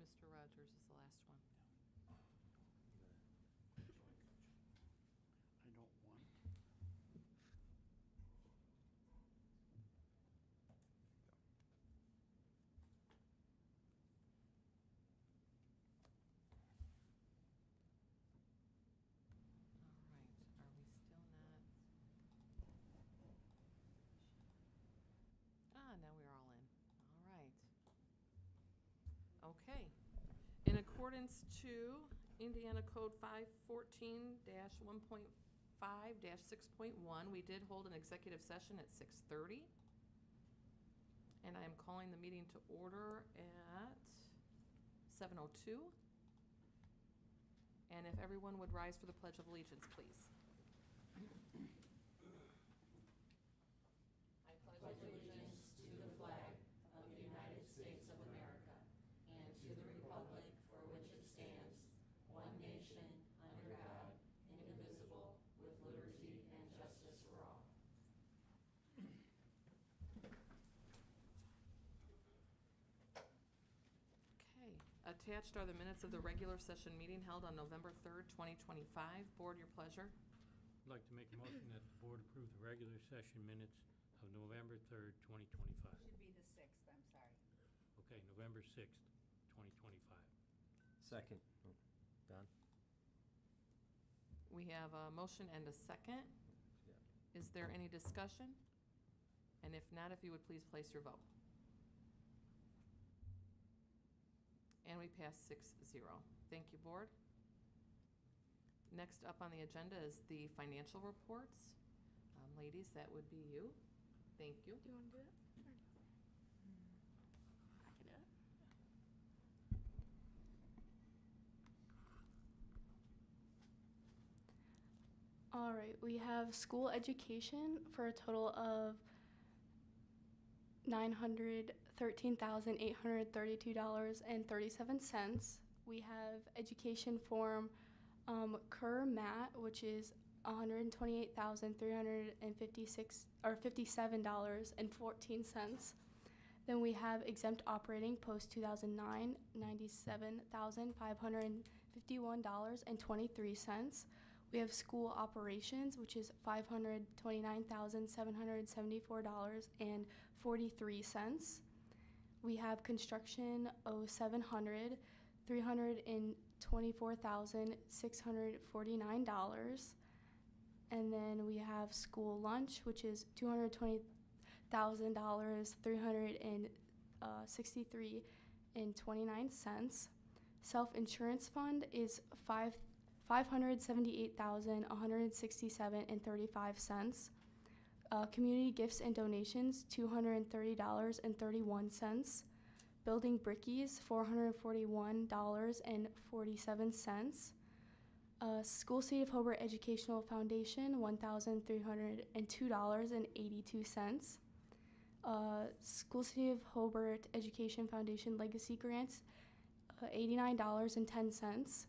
Mr. Rogers is the last one. I don't want. All right, are we still not? Now we're all in. All right. Okay. In accordance to Indiana Code 514-1.5-6.1, we did hold an executive session at 6:30. And I am calling the meeting to order at 7:02. And if everyone would rise for the Pledge of Allegiance, please. I pledge allegiance to the flag of the United States of America and to the republic for which it stands, one nation, under God, indivisible, with liberty and justice for all. Okay. Attached are the minutes of the regular session meeting held on November 3rd, 2025. Board, your pleasure. I'd like to make a motion that the board approve the regular session minutes of November 3rd, 2025. Should be the 6th, I'm sorry. Okay, November 6th, 2025. Second. Oh, Don? We have a motion and a second. Yeah. Is there any discussion? And if not, if you would please place your vote. And we pass 6-0. Thank you, board. Next up on the agenda is the financial reports. Ladies, that would be you. Thank you. Do you want to do it? I can do it. All right, we have school education for a total of $913,832.37. We have education form Kerr Mat, which is $128,356 Then we have exempt operating post 2009, $97,551.23. We have school operations, which is $529,774.43. We have construction 0700, $324,649. And then we have school lunch, which is $220,363.29. Self-insurance fund is $578,167.35. Community gifts and donations, $230.31. Building brickies, $441.47. School City of Hobart Educational Foundation, $1,302.82. School City of Hobart Education Foundation Legacy Grants, $89.10.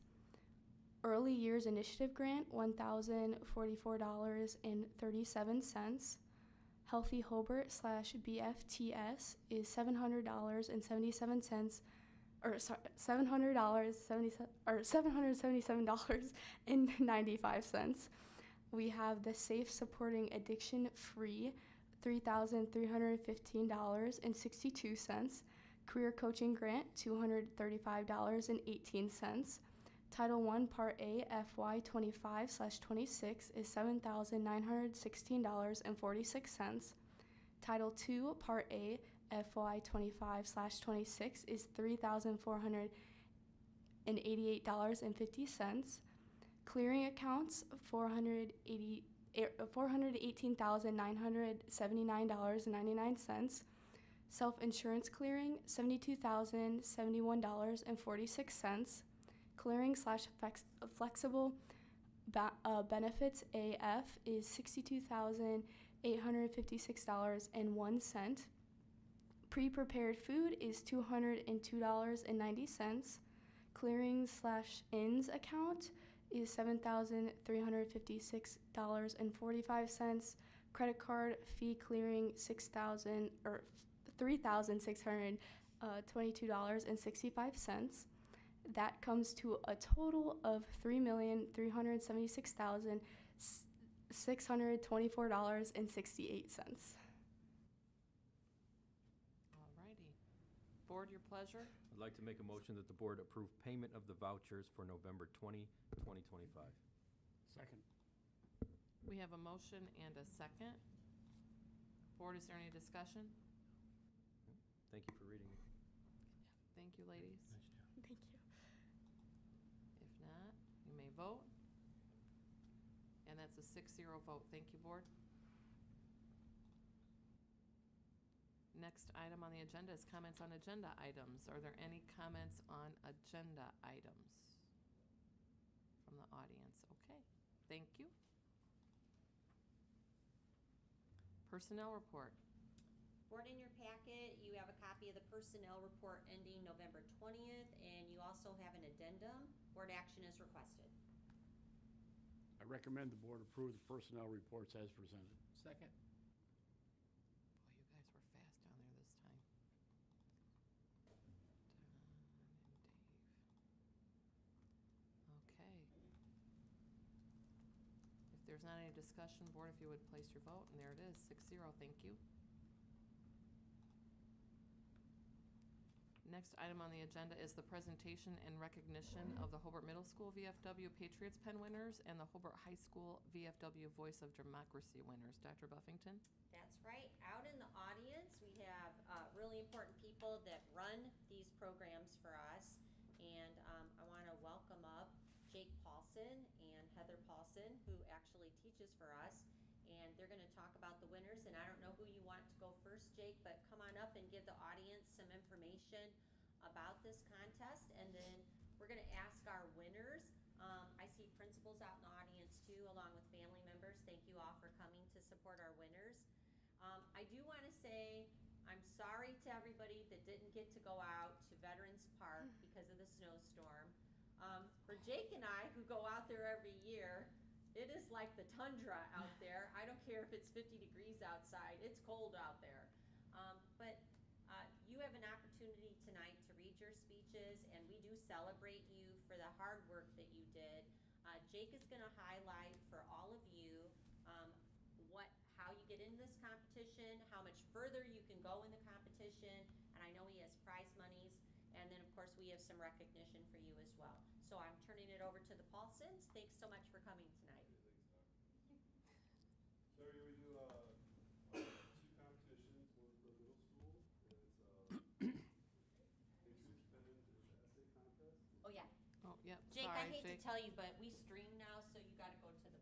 Early Years Initiative Grant, $1,044.37. Healthy Hobart / BFTS is $700.77, or $777.95. We have the Safe Supporting Addiction Free, $3,315.62. Career Coaching Grant, $235.18. Title I Part A FY 25/26 is $7,916.46. Title II Part A FY 25/26 is $3,488.50. Clearing accounts $418,979.99. Self-insurance clearing $72,071.46. Clearing / flexible benefits AF is $62,856.01. Pre-prepared food is $202.90. Clearing / ins account is $7,356.45. Credit card fee clearing $3,600 $22.65. That comes to a total of $3,376,624.68. Alrighty. Board, your pleasure. I'd like to make a motion that the board approve payment of the vouchers for November 2025. Second. We have a motion and a second. Board, is there any discussion? Thank you for reading it. Thank you, ladies. Nice job. Thank you. If not, you may vote. And that's a 6-0 vote. Thank you, board. Next item on the agenda is comments on agenda items. Are there any comments on agenda items from the audience? Okay, thank you. Personnel report. Board, in your packet, you have a copy of the personnel report ending November 20th, and you also have an addendum. Board action is requested. I recommend the board approve the personnel reports as presented. Second. Boy, you guys were fast down there this time. Don and Dave. Okay. If there's not any discussion, board, if you would place your vote, and there it is, 6-0, thank you. Next item on the agenda is the presentation and recognition of the Hobart Middle School VFW Patriots Pen winners and the Hobart High School VFW Voice of Democracy winners. Dr. Buffington? That's right. Out in the audience, we have really important people that run these programs for us. And I want to welcome up Jake Paulson and Heather Paulson, who actually teaches for us. And they're going to talk about the winners. And I don't know who you want to go first, Jake, but come on up and give the audience some information about this contest. And then we're going to ask our winners. I see principals out in the audience too, along with family members. Thank you all for coming to support our winners. I do want to say I'm sorry to everybody that didn't get to go out to Veterans Park because of the snowstorm. For Jake and I, who go out there every year, it is like the tundra out there. I don't care if it's 50 degrees outside. It's cold out there. But you have an opportunity tonight to read your speeches, and we do celebrate you for the hard work that you did. Jake is going to highlight for all of you how you get into this competition, how much further you can go in the competition, and I know he has prize monies. And then, of course, we have some recognition for you as well. So I'm turning it over to the Paulsons. Thanks so much for coming tonight. So we do two competitions, one for middle school, and it's Patriots Pen, it's an essay contest. Oh, yeah. Oh, yep, Jake, sorry, I hate Jake. to tell you, but we stream now, so you got to go to the.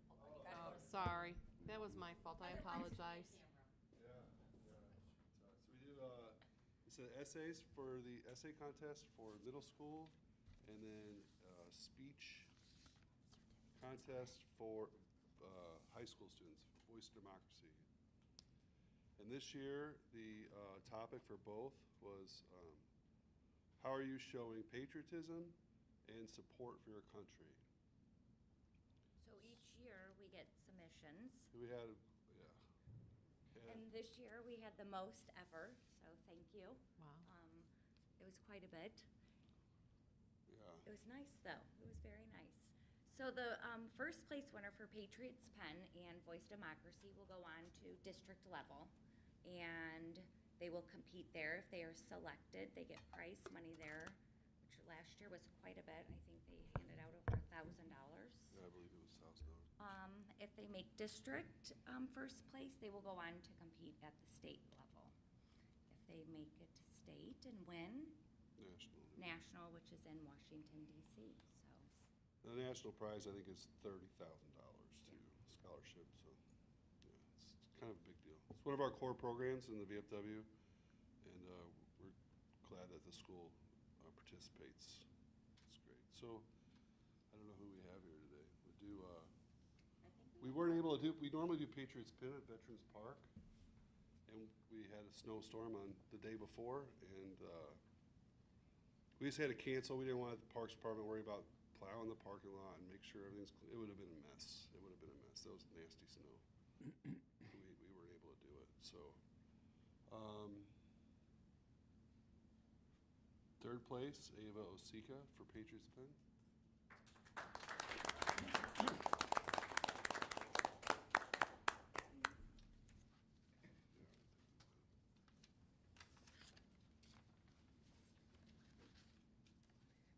Oh, sorry. That was my fault. I apologize. Yeah. So we do it's essays for the essay contest for middle school, and then speech contest for high school students, Voice of Democracy. And this year, the topic for both was how are you showing patriotism and support for your country? So each year we get submissions, We had, and this year we had the most ever, so thank you. Wow. It was quite a bit. yeah. It was nice, though. It was very nice. So the first place winner for Patriots Pen and Voice Democracy will go on to district level, and they will compete there. If they are selected, they get prize money there, which last year was quite a bit. I think they handed out over $1,000. Yeah, I believe it was $1,000. If they make district first place, they will go on to compete at the state level. If they make it to state and win, national, which is in Washington, D.C. So The national prize, I think, is $30,000 too, scholarship. So, yeah, it's kind of a big deal. It's one of our core programs in the VFW, and we're glad that the school participates. It's great. So, I don't know who we have here today. We weren't able to do. We normally do Patriots Pen at Veterans Park, and we had a snowstorm on the day before, and we just had to cancel. We didn't want the Parks Department to worry about plowing the parking lot and make sure everything's clean. It would have been a mess. It would have been a mess. That was nasty snow. we weren't able to do it. So Third place, Ava Osika for Patriots Pen.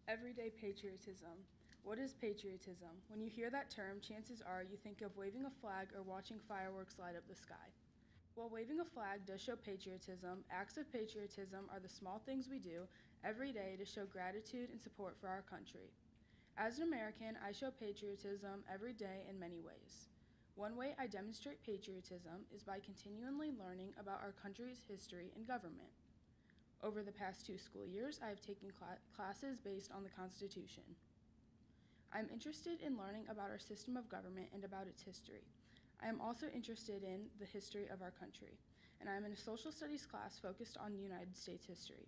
Everyday patriotism. What is patriotism? When you hear that term, chances are you think of waving a flag or watching fireworks light up the sky. While waving a flag does show patriotism, acts of patriotism are the small things we do every day to show gratitude and support for our country. As an American, I show patriotism every day in many ways. One way I demonstrate patriotism is by continually learning about our country's history and government. Over the past 2 school years, I have taken classes based on the Constitution. I'm interested in learning about our system of government and about its history. I am also interested in the history of our country, and I am in a social studies class focused on United States history.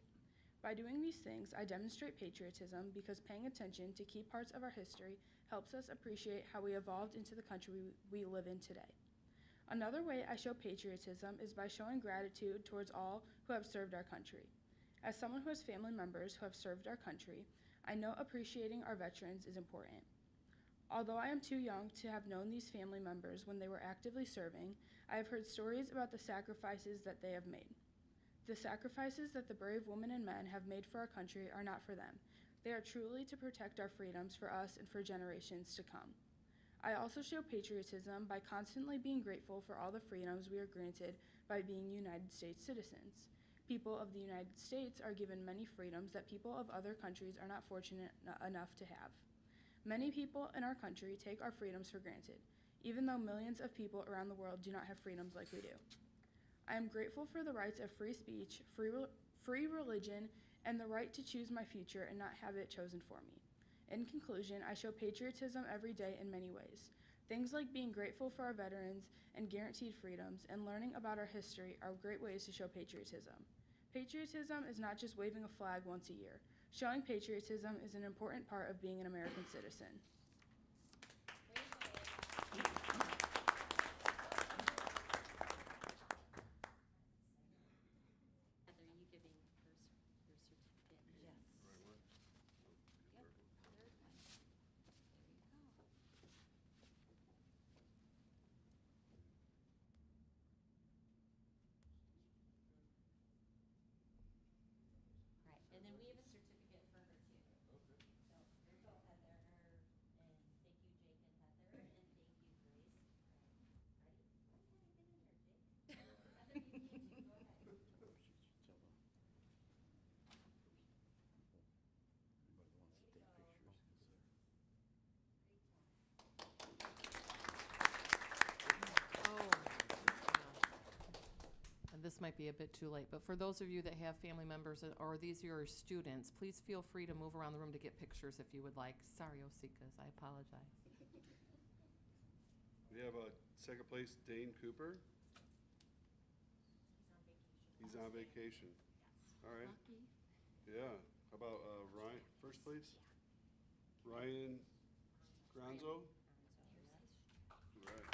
By doing these things, I demonstrate patriotism because paying attention to key parts of our history helps us appreciate how we evolved into the country we live in today. Another way I show patriotism is by showing gratitude towards all who have served our country. As someone who has family members who have served our country, I know appreciating our veterans is important. Although I am too young to have known these family members when they were actively serving, I have heard stories about the sacrifices that they have made. The sacrifices that the brave women and men have made for our country are not for them. They are truly to protect our freedoms for us and for generations to come. I also show patriotism by constantly being grateful for all the freedoms we are granted by being United States citizens. People of the United States are given many freedoms that people of other countries are not fortunate enough to have. Many people in our country take our freedoms for granted, even though millions of people around the world do not have freedoms like we do. I am grateful for the rights of free speech, free religion, and the right to choose my future and not have it chosen for me. In conclusion, I show patriotism every day in many ways. Things like being grateful for our veterans and guaranteed freedoms and learning about our history are great ways to show patriotism. Patriotism is not just waving a flag once a year. Showing patriotism is an important part of being an American citizen. Heather, are you giving your certificate? Yes. Right one? Yep, third one. There you go. Right, and then we have a certificate for her too. Okay. So, here you go, Heather, and thank you, Jake and Heather, and thank you, Grace. Ready? Why can't I get in there, Jake? Heather, you can too, go ahead. Anybody that wants to take pictures, 'cause Oh. And this might be a bit too late, but for those of you that have family members or these are your students, please feel free to move around the room to get pictures if you would like. Sorry, Osikas, I apologize. We have a second place, Dane Cooper. He's on vacation. All right. Lucky. Yeah. How about Ryan, first place? Ryan Granzo? All right.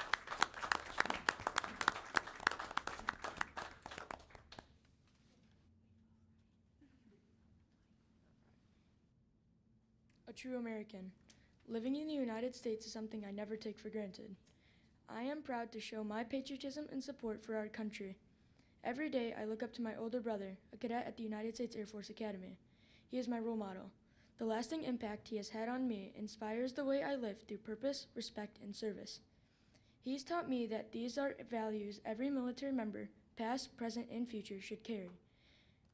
A true American. Living in the United States is something I never take for granted. I am proud to show my patriotism and support for our country. Every day I look up to my older brother, a cadet at the United States Air Force Academy. He is my role model. The lasting impact he has had on me inspires the way I live through purpose, respect, and service. He's taught me that these are values every military member, past, present, and future, should carry.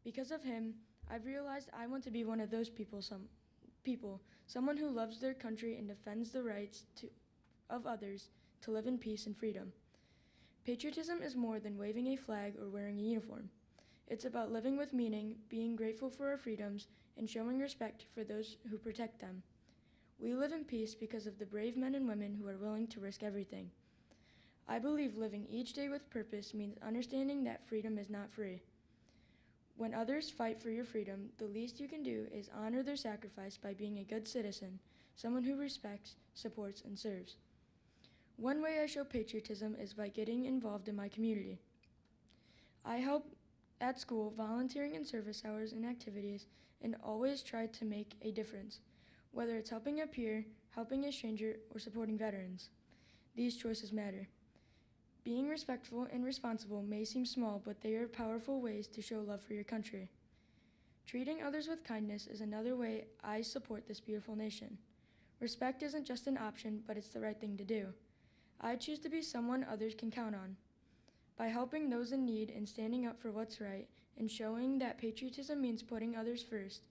Because of him, I've realized I want to be one of those people, someone who loves their country and defends the rights of others to live in peace and freedom. Patriotism is more than waving a flag or wearing a uniform. It's about living with meaning, being grateful for our freedoms, and showing respect for those who protect them. We live in peace because of the brave men and women who are willing to risk everything. I believe living each day with purpose means understanding that freedom is not free. When others fight for your freedom, the least you can do is honor their sacrifice by being a good citizen, someone who respects, supports, and serves. One way I show patriotism is by getting involved in my community. I help At school, volunteering in service hours and activities, and always try to make a difference, whether it's helping a peer, helping a stranger, or supporting veterans. These choices matter. Being respectful and responsible may seem small, but they are powerful ways to show love for your country. Treating others with kindness is another way I support this beautiful nation. Respect isn't just an option, but it's the right thing to do. I choose to be someone others can count on. By helping those in need and standing up for what's right and showing that patriotism means putting others first.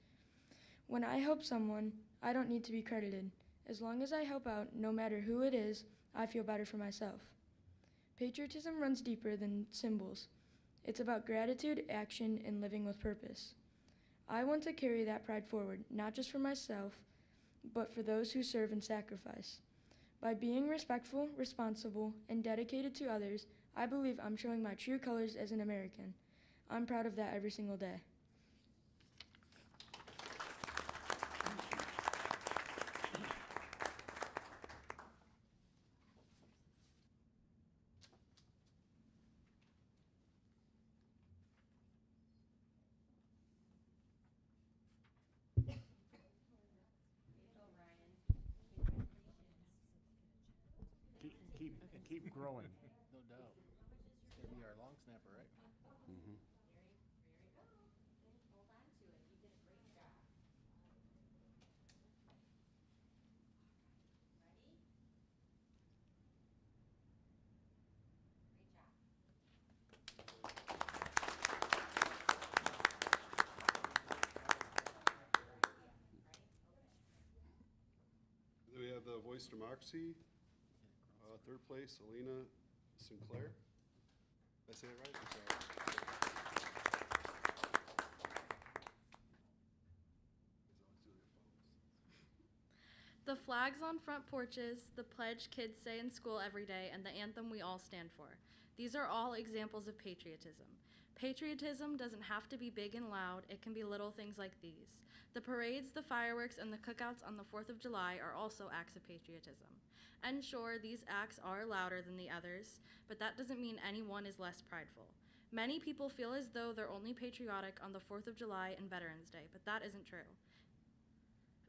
When I help someone, I don't need to be credited. As long as I help out, no matter who it is, I feel better for myself. Patriotism runs deeper than symbols. It's about gratitude, action, and living with purpose. I want to carry that pride forward, not just for myself, but for those who serve and sacrifice. By being respectful, responsible, and dedicated to others, I believe I'm showing my true colors as an American. I'm proud of that every single day. Keep growing. No doubt. It's gonna be our long snapper, right? Mhm. Hold on to it. You did a great job. Ready? Great job. Then we have the Voice Democracy, third place, Alina Sinclair. Did I say it right? I'm sorry. The flags on front porches, the pledge kids say in school every day, and the anthem we all stand for. These are all examples of patriotism. Patriotism doesn't have to be big and loud, it can be little things like these. The parades, the fireworks, and the cookouts on the 4th of July are also acts of patriotism. And sure, these acts are louder than the others, but that doesn't mean any one is less prideful. Many people feel as though they're only patriotic on the 4th of July and Veterans Day, but that isn't true.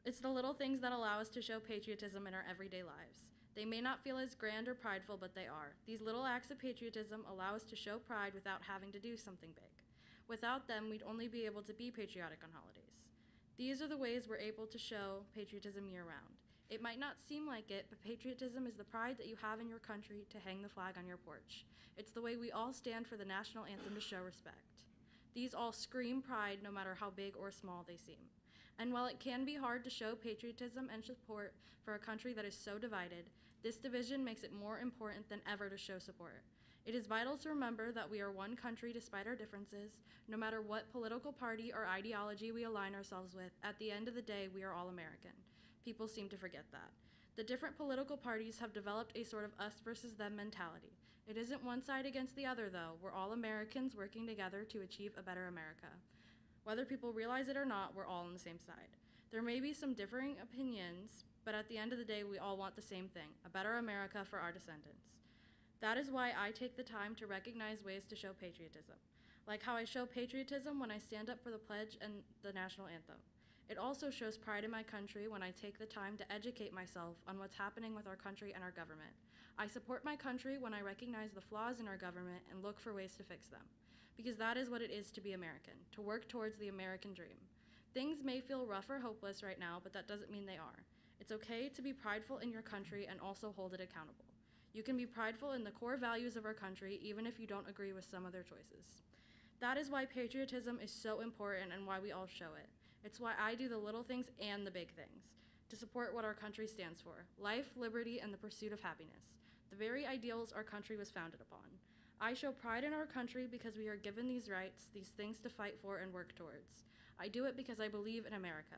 It's the little things that allow us to show patriotism in our everyday lives. They may not feel as grand or prideful, but they are. These little acts of patriotism allow us to show pride without having to do something big. Without them, we'd only be able to be patriotic on holidays. These are the ways we're able to show patriotism year-round. It might not seem like it, but patriotism is the pride that you have in your country to hang the flag on your porch. It's the way we all stand for the national anthem to show respect. These all scream pride no matter how big or small they seem. And while it can be hard to show patriotism and support for a country that is so divided, this division makes it more important than ever to show support. It is vital to remember that we are one country despite our differences. No matter what political party or ideology we align ourselves with, at the end of the day, we are all American. People seem to forget that. The different political parties have developed a sort of us versus them mentality. It isn't one side against the other, though. We're all Americans working together to achieve a better America. Whether people realize it or not, we're all on the same side. There may be some differing opinions, but at the end of the day, we all want the same thing, a better America for our descendants. That is why I take the time to recognize ways to show patriotism, like how I show patriotism when I stand up for the pledge and the national anthem. It also shows pride in my country when I take the time to educate myself on what's happening with our country and our government. I support my country when I recognize the flaws in our government and look for ways to fix them. Because that is what it is to be American, to work towards the American dream. Things may feel rough or hopeless right now, but that doesn't mean they are. It's okay to be prideful in your country and also hold it accountable. You can be prideful in the core values of our country even if you don't agree with some of their choices. That is why patriotism is so important and why we all show it. It's why I do the little things and the big things, to support what our country stands for: life, liberty, and the pursuit of happiness, the very ideals our country was founded upon. I show pride in our country because we are given these rights, these things to fight for and work towards. I do it because I believe in America.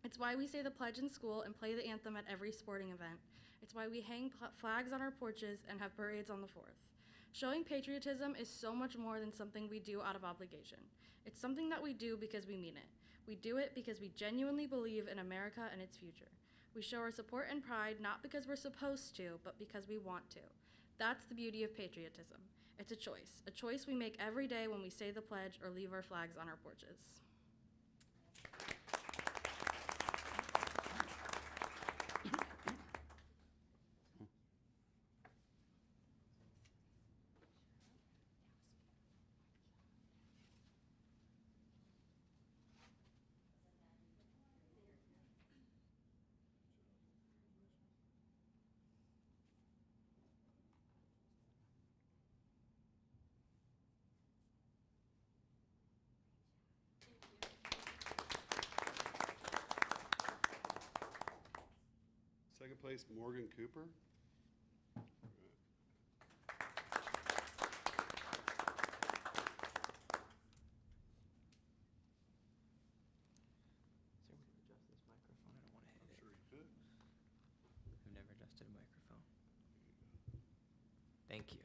It's why we say the pledge in school and play the anthem at every sporting event. It's why we hang flags on our porches and have parades on the 4th. Showing patriotism is so much more than something we do out of obligation. It's something that we do because we mean it. We do it because we genuinely believe in America and its future. We show our support and pride not because we're supposed to, but because we want to. That's the beauty of patriotism. It's a choice we make every day when we say the pledge or leave our flags on our porches. Second place, Morgan Cooper. Sir, we can adjust this microphone. I don't want to hit it. I've never adjusted a microphone. Thank you.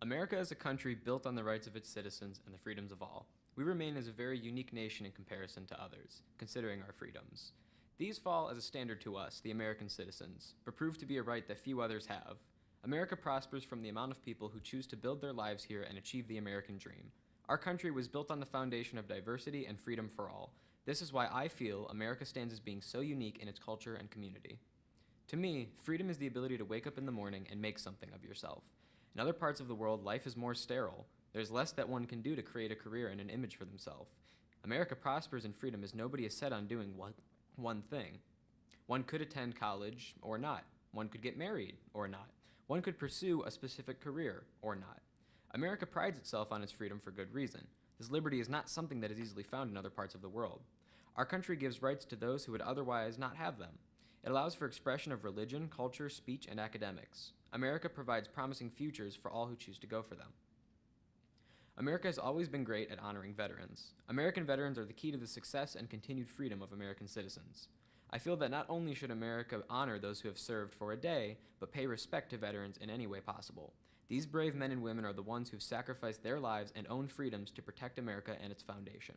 America is a country built on the rights of its citizens and the freedoms of all. We remain as a very unique nation in comparison to others, considering our freedoms. These fall as a standard to us, the American citizens, but prove to be a right that few others have. America prospers from the amount of people who choose to build their lives here and achieve the American dream. Our country was built on the foundation of diversity and freedom for all. This is why I feel America stands as being so unique in its culture and community. To me, freedom is the ability to wake up in the morning and make something of yourself. In other parts of the world, life is more sterile. There's less that one can do to create a career and an image for themselves. America prospers in freedom as nobody is set on doing one thing. One could attend college or not. One could get married or not. One could pursue a specific career or not. America prides itself on its freedom for good reason. This liberty is not something that is easily found in other parts of the world. Our country gives rights to those who would otherwise not have them. It allows for expression of religion, culture, speech, and academics. America provides promising futures for all who choose to go for them. America has always been great at honoring veterans. American veterans are the key to the success and continued freedom of American citizens. I feel that not only should America honor those who have served for a day, but pay respect to veterans in any way possible. These brave men and women are the ones who've sacrificed their lives and own freedoms to protect America and its foundation.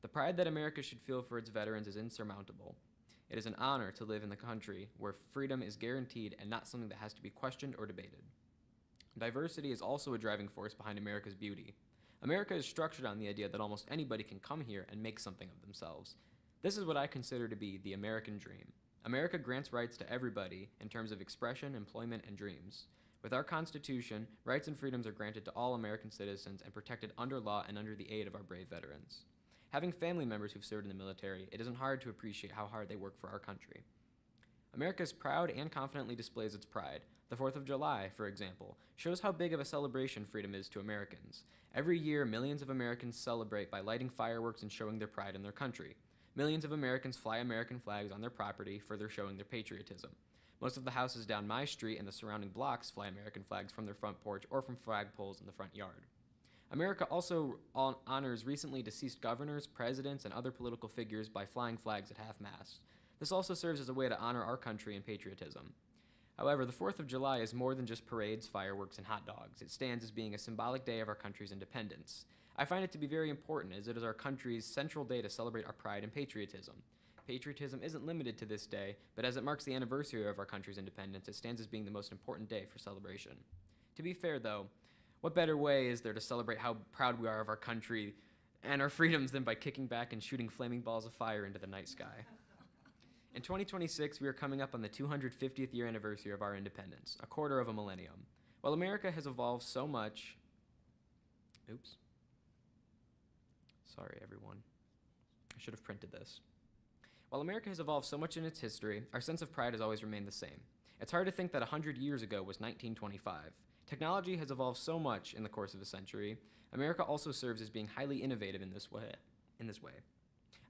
The pride that America should feel for its veterans is insurmountable. It is an honor to live in the country where freedom is guaranteed and not something that has to be questioned or debated. Diversity is also a driving force behind America's beauty. America is structured on the idea that almost anybody can come here and make something of themselves. This is what I consider to be the American dream. America grants rights to everybody in terms of expression, employment, and dreams. With our Constitution, rights and freedoms are granted to all American citizens and protected under law and under the aid of our brave veterans. Having family members who've served in the military, it isn't hard to appreciate how hard they work for our country. America is proud and confidently displays its pride. The 4th of July, for example, shows how big of a celebration freedom is to Americans. Every year, millions of Americans celebrate by lighting fireworks and showing their pride in their country. Millions of Americans fly American flags on their property, further showing their patriotism. Most of the houses down my street and the surrounding blocks fly American flags from their front porch or from flagpoles in the front yard. America also honors recently deceased governors, presidents, and other political figures by flying flags at half-mast. This also serves as a way to honor our country and patriotism. However, the 4th of July is more than just parades, fireworks, and hot dogs. It stands as being a symbolic day of our country's independence. I find it to be very important as it is our country's central day to celebrate our pride and patriotism. Patriotism isn't limited to this day, but as it marks the anniversary of our country's independence, it stands as being the most important day for celebration. To be fair, though, what better way is there to celebrate how proud we are of our country and our freedoms than by kicking back and shooting flaming balls of fire into the night sky? In 2026, we are coming up on the 250th year anniversary of our independence, a quarter of a millennium. While America has evolved so much... Oops. Sorry, everyone. I should have printed this. While America has evolved so much in its history, our sense of pride has always remained the same. It's hard to think that 100 years ago was 1925. Technology has evolved so much in the course of a century. America also serves as being highly innovative in this way.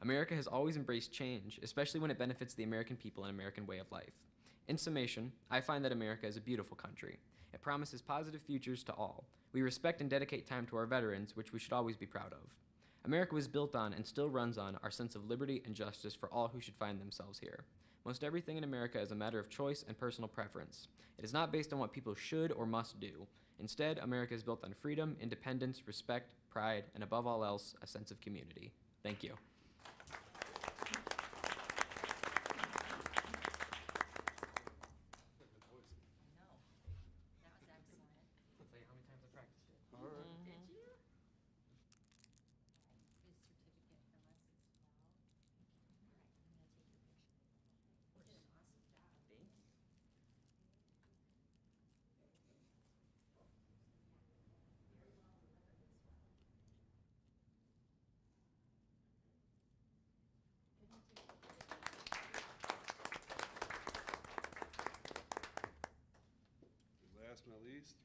America has always embraced change, especially when it benefits the American people and American way of life. In summation, I find that America is a beautiful country. It promises positive futures to all. We respect and dedicate time to our veterans, which we should always be proud of. America was built on and still runs on our sense of liberty and justice for all who should find themselves here. Most everything in America is a matter of choice and personal preference. It is not based on what people should or must do. Instead, America is built on freedom, independence, respect, pride, and above all else, a sense of community. Thank you.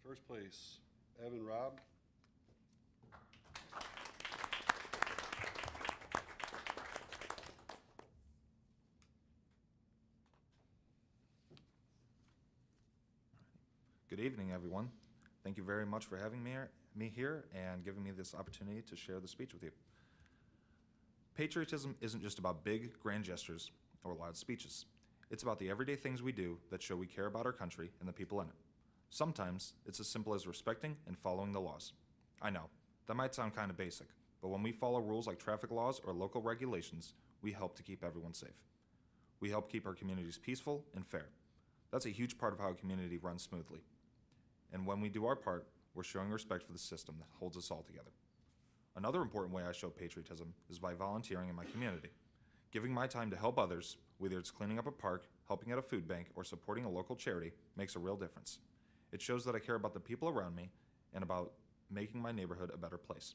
First place, Evan Robb. Good evening, everyone. Thank you very much for having me here and giving me this opportunity to share the speech with you. Patriotism isn't just about big, grand gestures or loud speeches. It's about the everyday things we do that show we care about our country and the people in it. Sometimes it's as simple as respecting and following the laws. I know, that might sound kind of basic, but when we follow rules like traffic laws or local regulations, we help to keep everyone safe. We help keep our communities peaceful and fair. That's a huge part of how a community runs smoothly. And when we do our part, we're showing respect for the system that holds us all together. Another important way I show patriotism is by volunteering in my community. Giving my time to help others, whether it's cleaning up a park, helping at a food bank, or supporting a local charity, makes a real difference. It shows that I care about the people around me and about making my neighborhood a better place.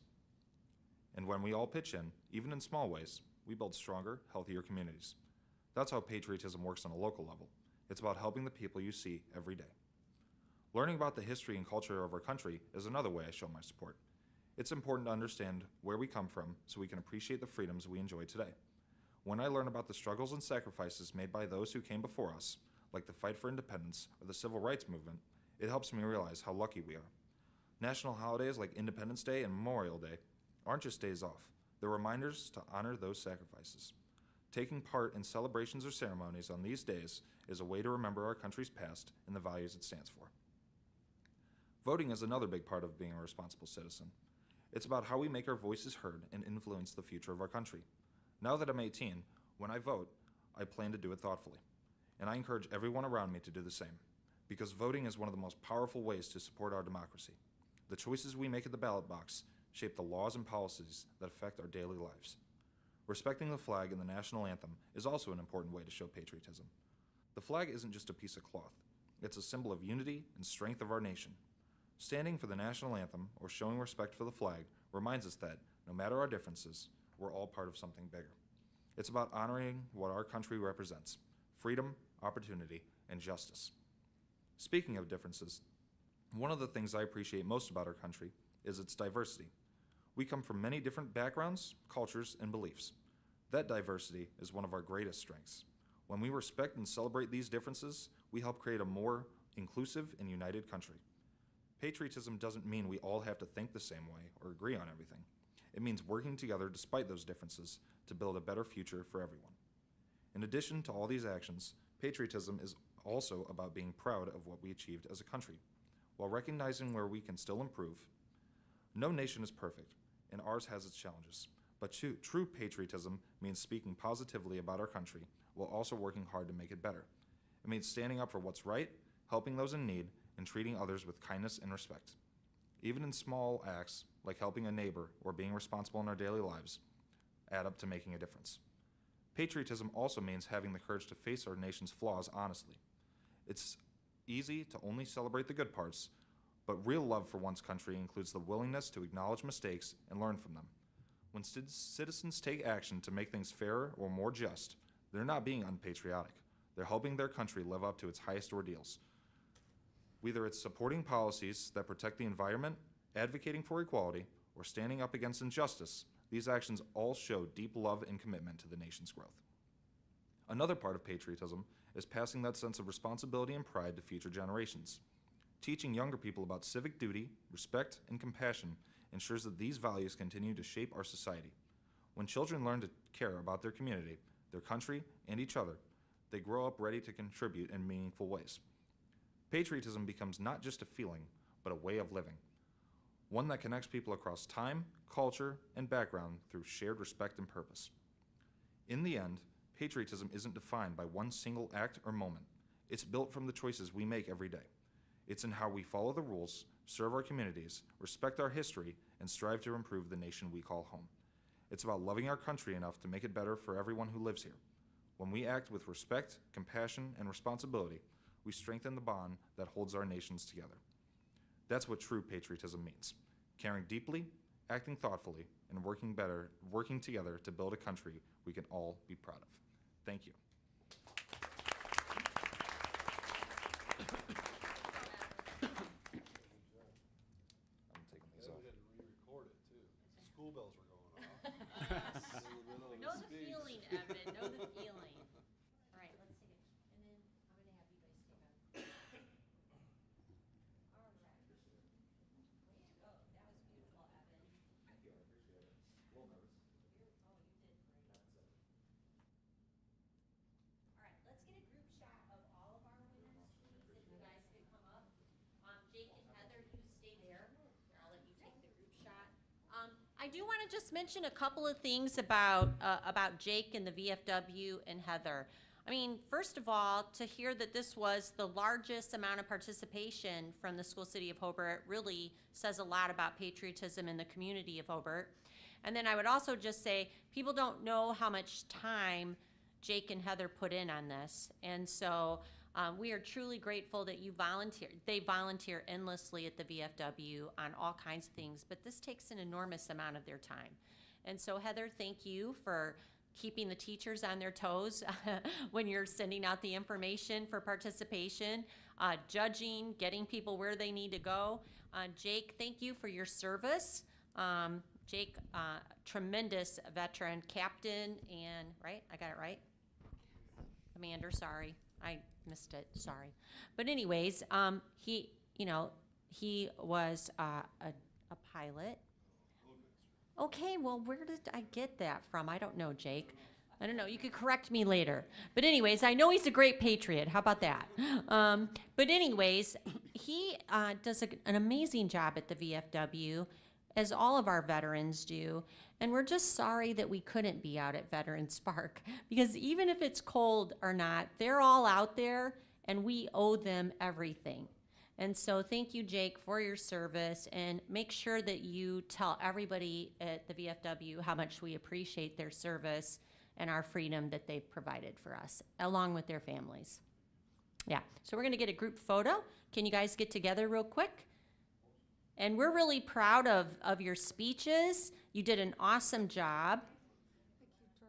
And when we all pitch in, even in small ways, we build stronger, healthier communities. That's how patriotism works on a local level. It's about helping the people you see every day. Learning about the history and culture of our country is another way I show my support. It's important to understand where we come from so we can appreciate the freedoms we enjoy today. When I learn about the struggles and sacrifices made by those who came before us, like the fight for independence or the civil rights movement, it helps me realize how lucky we are. National holidays like Independence Day and Memorial Day aren't just days off. They're reminders to honor those sacrifices. Taking part in celebrations or ceremonies on these days is a way to remember our country's past and the values it stands for. Voting is another big part of being a responsible citizen. It's about how we make our voices heard and influence the future of our country. Now that I'm 18, when I vote, I plan to do it thoughtfully. And I encourage everyone around me to do the same, because voting is one of the most powerful ways to support our democracy. The choices we make at the ballot box shape the laws and policies that affect our daily lives. Respecting the flag and the national anthem is also an important way to show patriotism. The flag isn't just a piece of cloth. It's a symbol of unity and strength of our nation. Standing for the national anthem or showing respect for the flag reminds us that, no matter our differences, we're all part of something bigger. It's about honoring what our country represents: freedom, opportunity, and justice. Speaking of differences, one of the things I appreciate most about our country is its diversity. We come from many different backgrounds, cultures, and beliefs. That diversity is one of our greatest strengths. When we respect and celebrate these differences, we help create a more inclusive and united country. Patriotism doesn't mean we all have to think the same way or agree on everything. It means working together despite those differences to build a better future for everyone. In addition to all these actions, patriotism is also about being proud of what we achieved as a country, while recognizing where we can still improve. No nation is perfect, and ours has its challenges, but true patriotism means speaking positively about our country while also working hard to make it better. It means standing up for what's right, helping those in need, and treating others with kindness and respect. Even in small acts, like helping a neighbor or being responsible in our daily lives, add up to making a difference. Patriotism also means having the courage to face our nation's flaws honestly. It's easy to only celebrate the good parts, but real love for one's country includes the willingness to acknowledge mistakes and learn from them. When citizens take action to make things fairer or more just, they're not being unpatriotic. They're helping their country live up to its highest ideals. Whether it's supporting policies that protect the environment, advocating for equality, or standing up against injustice, these actions all show deep love and commitment to the nation's growth. Another part of patriotism is passing that sense of responsibility and pride to future generations. Teaching younger people about civic duty, respect, and compassion ensures that these values continue to shape our society. When children learn to care about their community, their country, and each other, they grow up ready to contribute in meaningful ways. Patriotism becomes not just a feeling, but a way of living. One that connects people across time, culture, and background through shared respect and purpose. In the end, patriotism isn't defined by one single act or moment. It's built from the choices we make every day. It's in how we follow the rules, serve our communities, respect our history, and strive to improve the nation we call home. It's about loving our country enough to make it better for everyone who lives here. When we act with respect, compassion, and responsibility, we strengthen the bond that holds our nations together. That's what true patriotism means: caring deeply, acting thoughtfully, and working together to build a country we can all be proud of. Thank you. school bells were going off. Know the feeling, Evan, know the feeling. All right, let's take it, and then I'm gonna have you guys stand up. All right. Way to go, that was beautiful, Evan. Thank you, I appreciate it. A little nervous. You did great. All right, let's get a group shot of all of our winners, please, if you guys could come up. Jake and Heather, you stay there. I'll let you take the group shot. I do want to just mention a couple of things about Jake and the VFW and Heather. I mean, first of all, to hear that this was the largest amount of participation from the school city of Hobart really says a lot about patriotism in the community of Hobart. And then I would also just say, people don't know how much time Jake and Heather put in on this. And so we are truly grateful that you volunteer. They volunteer endlessly at the VFW on all kinds of things, but this takes an enormous amount of their time. And so Heather, thank you for keeping the teachers on their toes when you're sending out the information for participation, judging, getting people where they need to go. Jake, thank you for your service. Jake, tremendous veteran, captain, and, right, I got it right? Commander, sorry, I missed it, sorry. But anyways, he was a pilot. Okay, well, where did I get that from? I don't know, Jake. I don't know, you could correct me later. But anyways, I know he's a great patriot, how about that? But anyways, he does an amazing job at the VFW, as all of our veterans do. And we're just sorry that we couldn't be out at Veterans Park, because even if it's cold or not, they're all out there and we owe them everything. And so thank you, Jake, for your service, and make sure that you tell everybody at the VFW how much we appreciate their service and our freedom that they've provided for us, along with their families. Yeah, so we're gonna get a group photo. Can you guys get together real quick? And we're really proud of your speeches. You did an awesome job.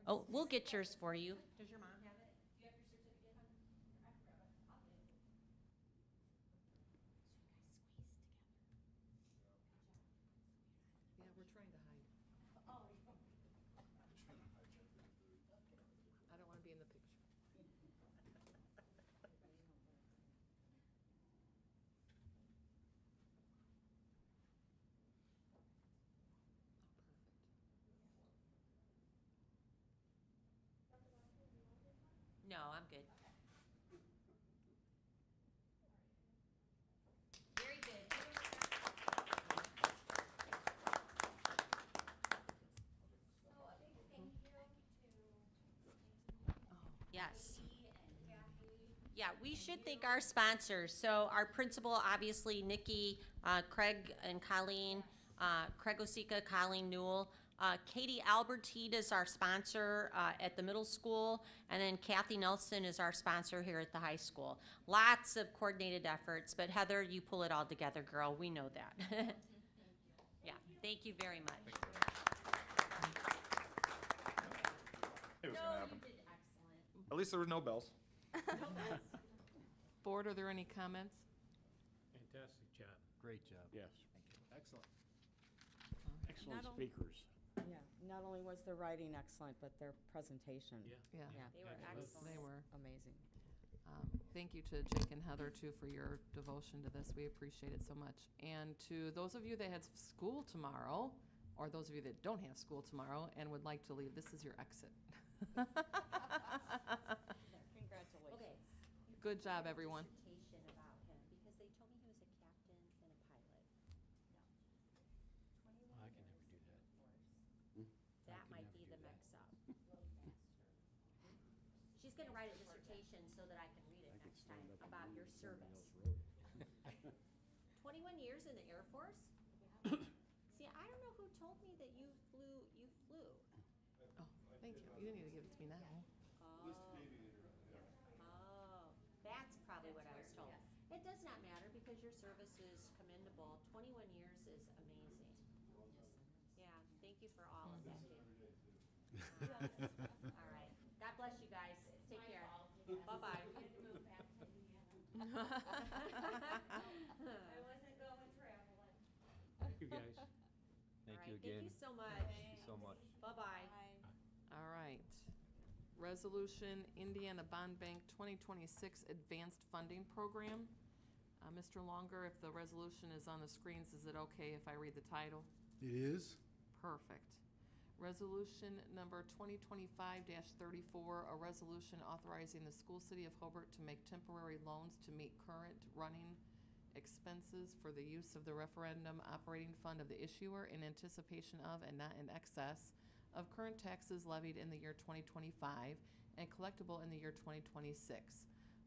Oh, we'll get yours for you. Does your mom have it? Do you have your certificate, hon? I can grab it. I'll get it. Yeah, we're trying to hide. Oh, I don't want to be in the picture. no, I'm good. Very good. So a big thank you to Yes. Yeah, we should thank our sponsors. So our principal, obviously, Nikki, Craig and Colleen, Craig Osika, Colleen Newell. Katie Albertine is our sponsor at the middle school, and then Kathy Nelson is our sponsor here at the high school. Lots of coordinated efforts, but Heather, you pull it all together, girl. We know that. Yeah, thank you very much. It was No, gonna you happen. did excellent. At least there was no bells. Board, are there any comments? Fantastic job. Great job. Yes. Excellent. Excellent Not only- speakers. Yeah, not only was their writing excellent, but their presentation. Yeah. Yeah, they were excellent. They were. Amazing. Thank you to Jake and Heather, too, for your devotion to this. We appreciate it so much. And to those of you that had school tomorrow, or those of you that don't have school tomorrow and would like to leave, this is your exit. Congratulations. Okay. Good job, everyone. Dissertation about him, because they told me he was a captain and a pilot. I can never do that. That can might never be do the that. mix-up. She's gonna write a dissertation so that I can read it next time about your service. 21 years in the Air Force? See, I don't know who told me that you flew. Oh, thank you. You didn't need to give it to me now. Oh, that's probably what I was told. It does not matter because your service is commendable. 21 years is amazing. Yeah, thank you for all of that, Dave. All right. God bless you guys. Take care. Bye-bye. I wasn't going traveling. Thank you, guys. All right. right, you thank again. you so much. Thank you so much. Bye-bye. All right. Resolution Indiana Bond Bank 2026 Advanced Funding Program. Mr. Longer, if the resolution is on the screens, is it okay if I read the title? It is. Perfect. Resolution number 2025-34, a resolution authorizing the school city of Hobart to make temporary loans to meet current running expenses for the use of the referendum operating fund of the issuer in anticipation of and not in excess of current taxes levied in the year 2025 and collectible in the year 2026.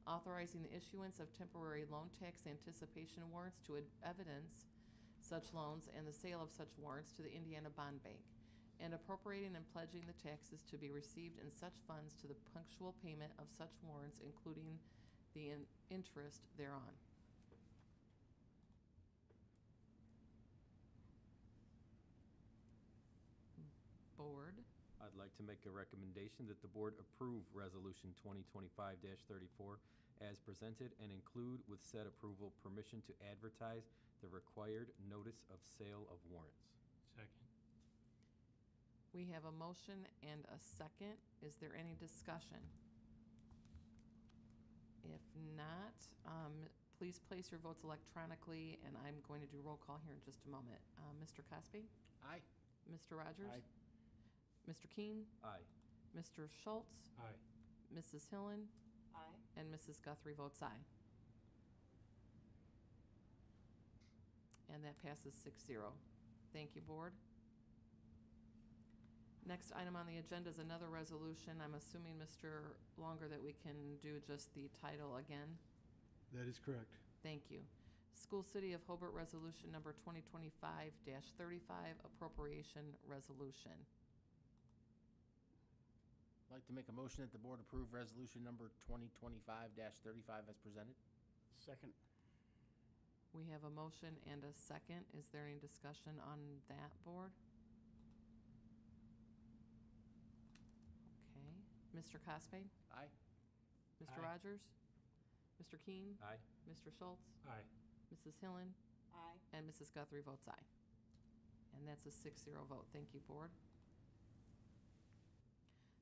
Authorizing the issuance of temporary loan tax anticipation warrants to evidence such loans and the sale of such warrants to the Indiana Bond Bank, and appropriating and pledging the taxes to be received in such funds to the punctual payment of such warrants, including the interest thereon. Board. I'd like to make a recommendation that the board approve Resolution 2025-34 as presented and include with said approval permission to advertise the required notice of sale of warrants. Second. We have a motion and a second. Is there any discussion? If not, please place your votes electronically, and I'm going to do roll call here in just a moment. Mr. Cosby? Aye. Mr. Rogers? Aye. Mr. Keen? Aye. Mr. Schultz? Aye. Mrs. Hillen? Aye. And Mrs. Guthrie votes aye. And that passes 6-0. Thank you, Board. Next item on the agenda is another resolution. I'm assuming, Mr. Longer, that we can do just the title again. That is correct. Thank you. School City of Hobart Resolution Number 2025-35, Appropriation Resolution. I'd like to make a motion that the board approve resolution number 2025-35 as presented. Second. We have a motion and a second. Is there any discussion on that, Board? Okay. Mr. Cosby? Aye. Mr. Aye. Rogers? Mr. Keen? Aye. Mr. Schultz? Aye. Mrs. Hillen? Aye. And Mrs. Guthrie votes aye. And that's a 6-0 vote. Thank you, Board.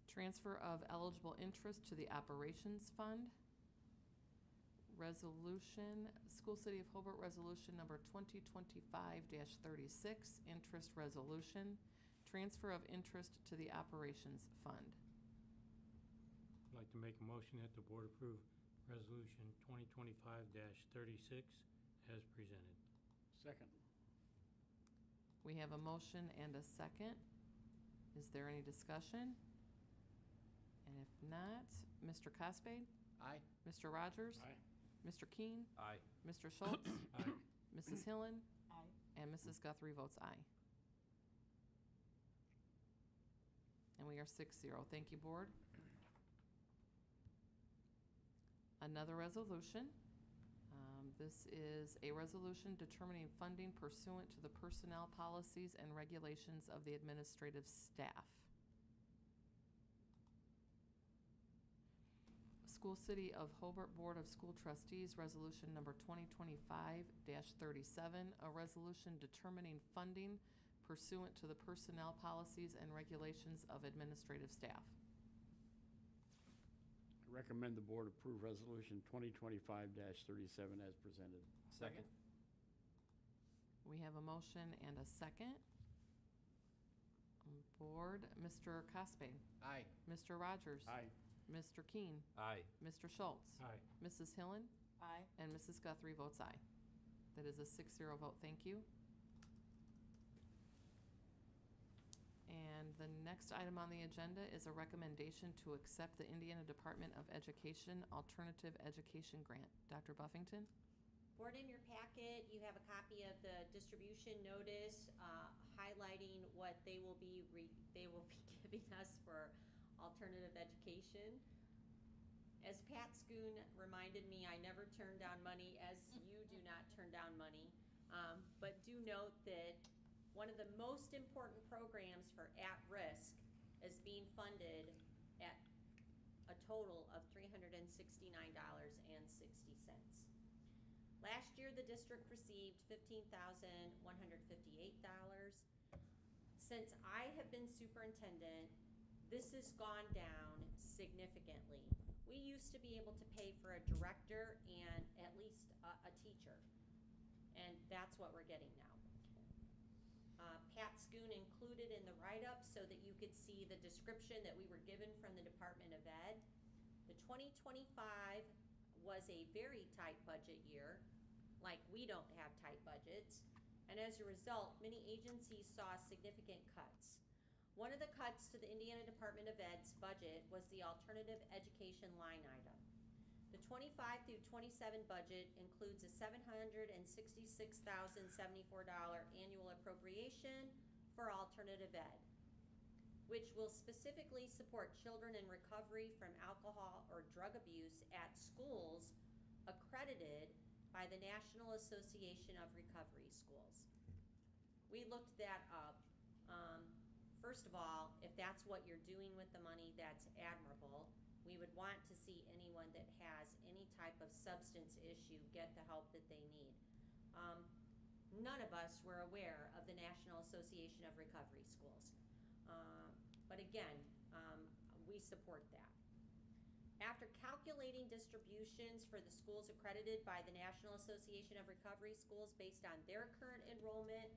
Transfer of eligible interest to the Operations Fund. Resolution, School City of Hobart Resolution Number 2025-36, Interest Resolution. Transfer of interest to the Operations Fund. I'd like to make a motion that the board approve resolution 2025-36 as presented. Second. We have a motion and a second. Is there any discussion? And if not, Mr. Cosby? Aye. Mr. Rogers? Aye. Mr. Keen? Aye. Mr. Schultz? Aye. Mrs. Hillen? Aye. And Mrs. Guthrie votes aye. And we are 6-0. Thank you, Board. Another resolution. This is a resolution determining funding pursuant to the personnel policies and regulations of the administrative staff. School City of Hobart Board of School Trustees, Resolution Number 2025-37, a resolution determining funding pursuant to the personnel policies and regulations of administrative staff. I recommend the board approve resolution 2025-37 as presented. Second. We have a motion and a second. Board, Mr. Cosby. Aye. Mr. Rogers. Aye. Mr. Keen. Aye. Mr. Schultz. Aye. Mrs. Hillen. Aye. And Mrs. Guthrie votes aye. That is a 6-0 vote. Thank you. And the next item on the agenda is a recommendation to accept the Indiana Department of Education Alternative Education Grant. Dr. Buffington? Board, in your packet, you have a copy of the distribution notice highlighting what they will be giving us for alternative education. As Pat Schoon reminded me, I never turn down money, as you do not turn down money. But do note that one of the most important programs for at-risk is being funded at a total of $369.60. Last year, the district received $15,158. Since I have been superintendent, this has gone down significantly. We used to be able to pay for a director and at least a teacher, and that's what we're getting now. Pat Schoon included in the write-up so that you could see the description that we were given from the Department of Ed. The 2025 was a very tight budget year, like we don't have tight budgets, and as a result, many agencies saw significant cuts. One of the cuts to the Indiana Department of Ed's budget was the alternative education line item. The 25 through 27 budget includes a $766,074 annual appropriation for alternative ed, which will specifically support children in recovery from alcohol or drug abuse at schools accredited by the National Association of Recovery Schools. We looked that up. First of all, if that's what you're doing with the money, that's admirable. We would want to see anyone that has any type of substance issue get the help that they need. None of us were aware of the National Association of Recovery Schools. But again, we support that. After calculating distributions for the schools accredited by the National Association of Recovery Schools based on their current enrollment,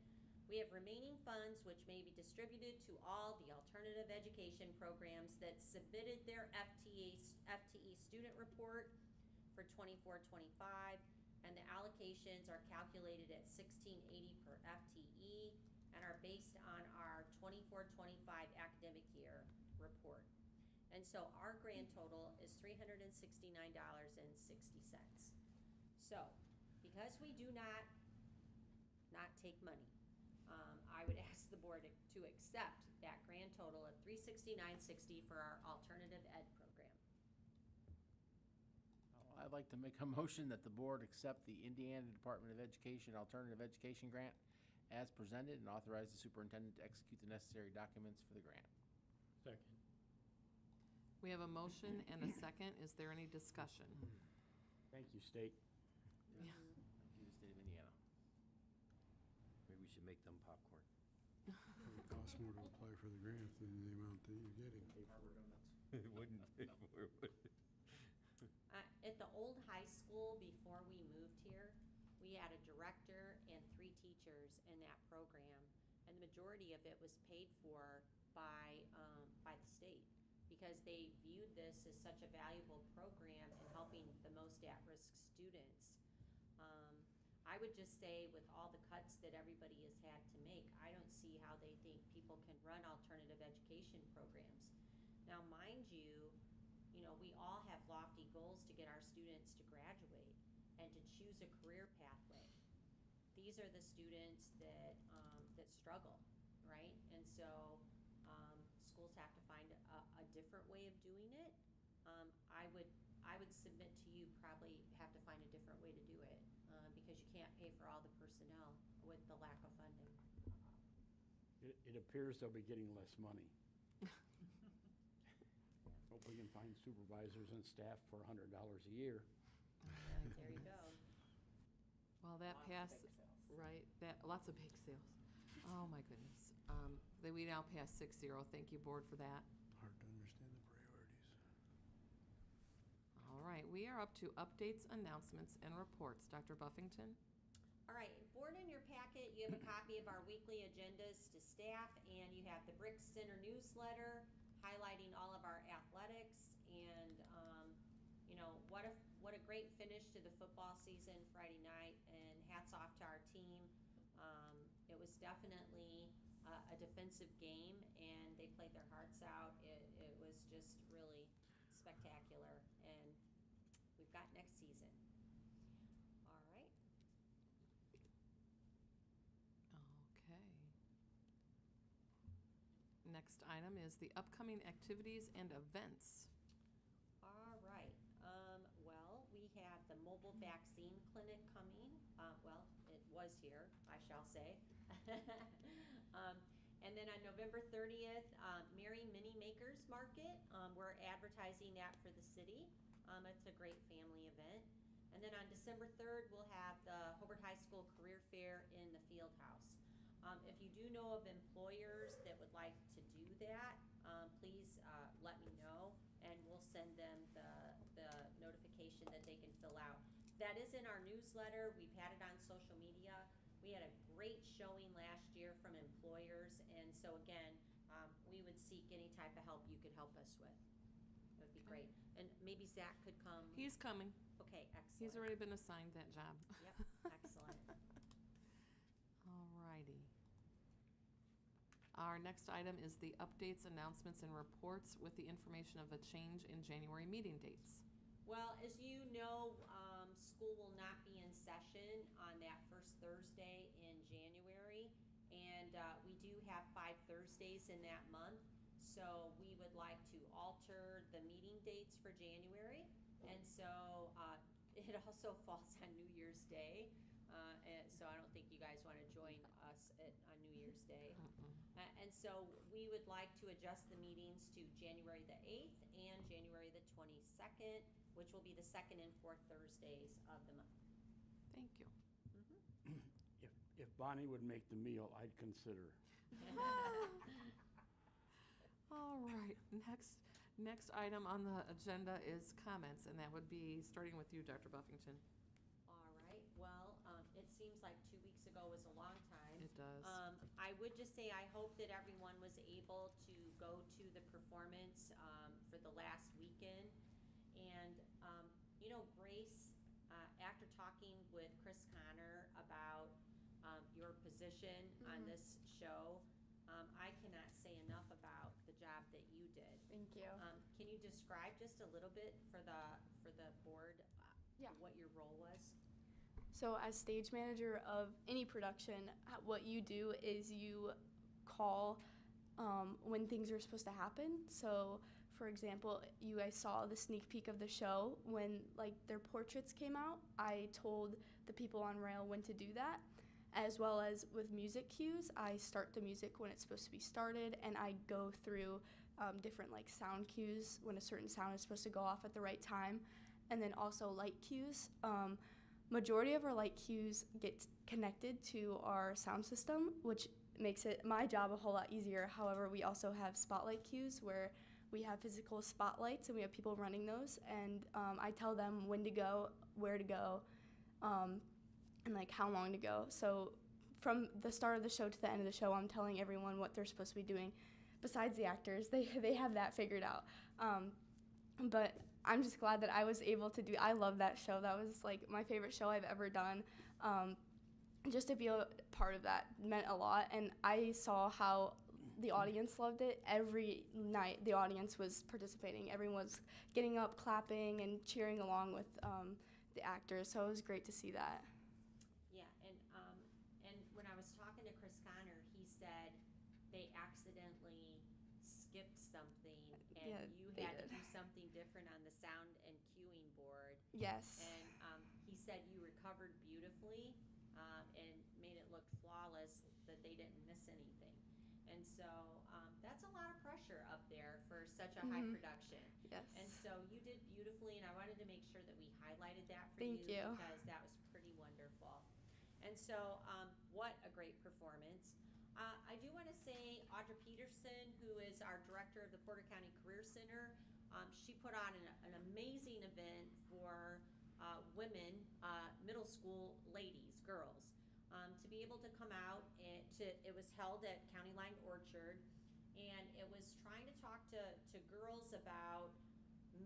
we have remaining funds which may be distributed to all the alternative education programs that submitted their FTE student report for 24-25, and the allocations are calculated at $16.80 per FTE and are based on our 24-25 academic year report. And so our grand total is $369.60. So, because we do not take money, I would ask the board to accept that grand total of $369.60 for our alternative ed program. I'd like to make a motion that the board accept the Indiana Department of Education Alternative Education Grant as presented and authorize the superintendent to execute the necessary documents for the grant. Second. We have a motion and a second. Is there any discussion? Thank you, State. Yeah. Thank you, the state of Indiana. Maybe we should make them popcorn. It costs more to apply for the grant than the amount that you're getting. It wouldn't. At the old high school, before we moved here, we had a director and 3 teachers in that program, and the majority of it was paid for by the state because they viewed this as such a valuable program in helping the most at-risk students. I would just say with all the cuts that everybody has had to make, I don't see how they think people can run alternative education programs. Now, mind you, we all have lofty goals to get our students to graduate and to choose a career pathway. These are the students that struggle, right? And so schools have to find a different way of doing it. I would submit to you probably have to find a different way to do it because you can't pay for all the personnel with the lack of funding. It appears they'll be getting less money. Hope we can find supervisors and staff for $100 a year. There you go. Well, that passed, right, lots of bake sales. Oh, my goodness. We now pass 6-0. Thank you, board, for that. Hard to understand the priorities. All right, we are up to updates, announcements, and reports. Dr. Buffington? All right, board, in your packet, you have a copy of our weekly agendas to staff, and you have the Brick Center newsletter highlighting all of our athletics, and what a great finish to the football season Friday night, and hats off to our team. It was definitely a defensive game, and they played their hearts out. It was just really spectacular, and we've got next season. All right. Okay. Next item is the upcoming activities and events. All right. Well, we have the mobile vaccine clinic coming. Well, it was here, I shall say. And then on November 30th, Mary Mini Makers Market. We're advertising that for the city. It's a great family event. And then on December 3rd, we'll have the Hobart High School Career Fair in the Field House. If you do know of employers that that, please let me know, and we'll send them the notification that they can fill out. That is in our newsletter. We've had it on social media. We had a great showing last year from employers, and so again, we would seek any type of help you could help us with. That would be great. And maybe Zach could come. He's coming. Okay, excellent. He's already been assigned that job. Yep, excellent. All righty. Our next item is the updates, announcements, and reports with the information of a change in January meeting dates. Well, as you know, school will not be in session on that first Thursday in January, and we do have 5 Thursdays in that month, so we would like to alter the meeting dates for January, and so it also falls on New Year's Day, and so I don't think you guys want to join us on New Year's Day. And so we would like to adjust the meetings to January the 8th and January the 22nd, which will be the 2nd and 4th Thursdays of the month. Thank you. If Bonnie would make the meal, I'd consider. All right, next item on the agenda is comments, and that would be starting with you, Dr. Buffington. All right, well, it seems like 2 weeks ago was a long time. It does. I would just say I hope that everyone was able to go to the performance for the last weekend. And, you know, Grace, after talking with Chris Connor about your position on this show, I cannot say enough about the job that you did. Thank you. Can you describe just a little bit for the board what your role was? So as stage manager of any production, what you do is you call when things are supposed to happen. So for example, you guys saw the sneak peek of the show. When like their portraits came out, I told the people on rail when to do that. As well as with music cues, I start the music when it's supposed to be started, and I go through different like sound cues when a certain sound is supposed to go off at the right time, and then also light cues. Majority of our light cues get connected to our sound system, which makes it my job a whole lot easier. However, we also have spotlight cues where we have physical spotlights and we have people running those, and I tell them when to go, where to go, and like how long to go. So from the start of the show to the end of the show, I'm telling everyone what they're supposed to be doing. Besides the actors, they have that figured out. But I'm just glad that I was able to do. I love that show. That was like my favorite show I've ever done. Just to be a part of that meant a lot, and I saw how the audience loved it. Every night the audience was participating. Everyone was getting up, clapping, and cheering along with the actors, so it was great to see that. Yeah, and when I was talking to Chris Connor, he said they accidentally skipped something, and Yeah, you they had to did. do something different on the sound and cueing board. Yes. And he said you recovered beautifully and made it look flawless, that they didn't miss anything. And so that's a lot of pressure up there for such a high production. Yes. And so you did beautifully, and I wanted to make sure that we highlighted that for Thank you. because that was pretty wonderful. And so what a great performance. I do want to say Audra Peterson, who is our director of the Porter County Career Center, she put on an amazing event for women, middle school ladies, girls, to be able to come out. It was held at County Line Orchard, and it was trying to talk to girls about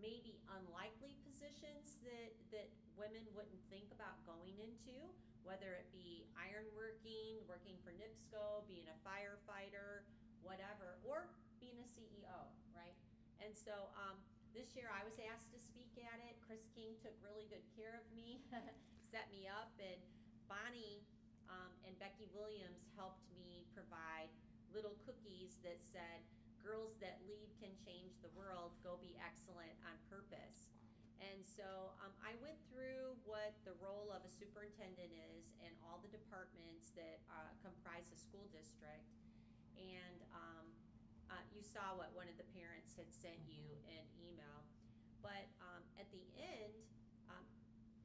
maybe unlikely positions that women wouldn't think about going into, whether it be ironworking, working for NIPSCO, being a firefighter, whatever, or being a CEO, right? And so this year I was asked to speak at it. Chris King took really good care of me, set me up, and Bonnie and Becky Williams helped me provide little cookies that said, "Girls that lead can change the world, go be excellent on purpose." And so I went through what the role of a superintendent is and all the departments that comprise a school district. And you saw what one of the parents had sent you an email. But at the end,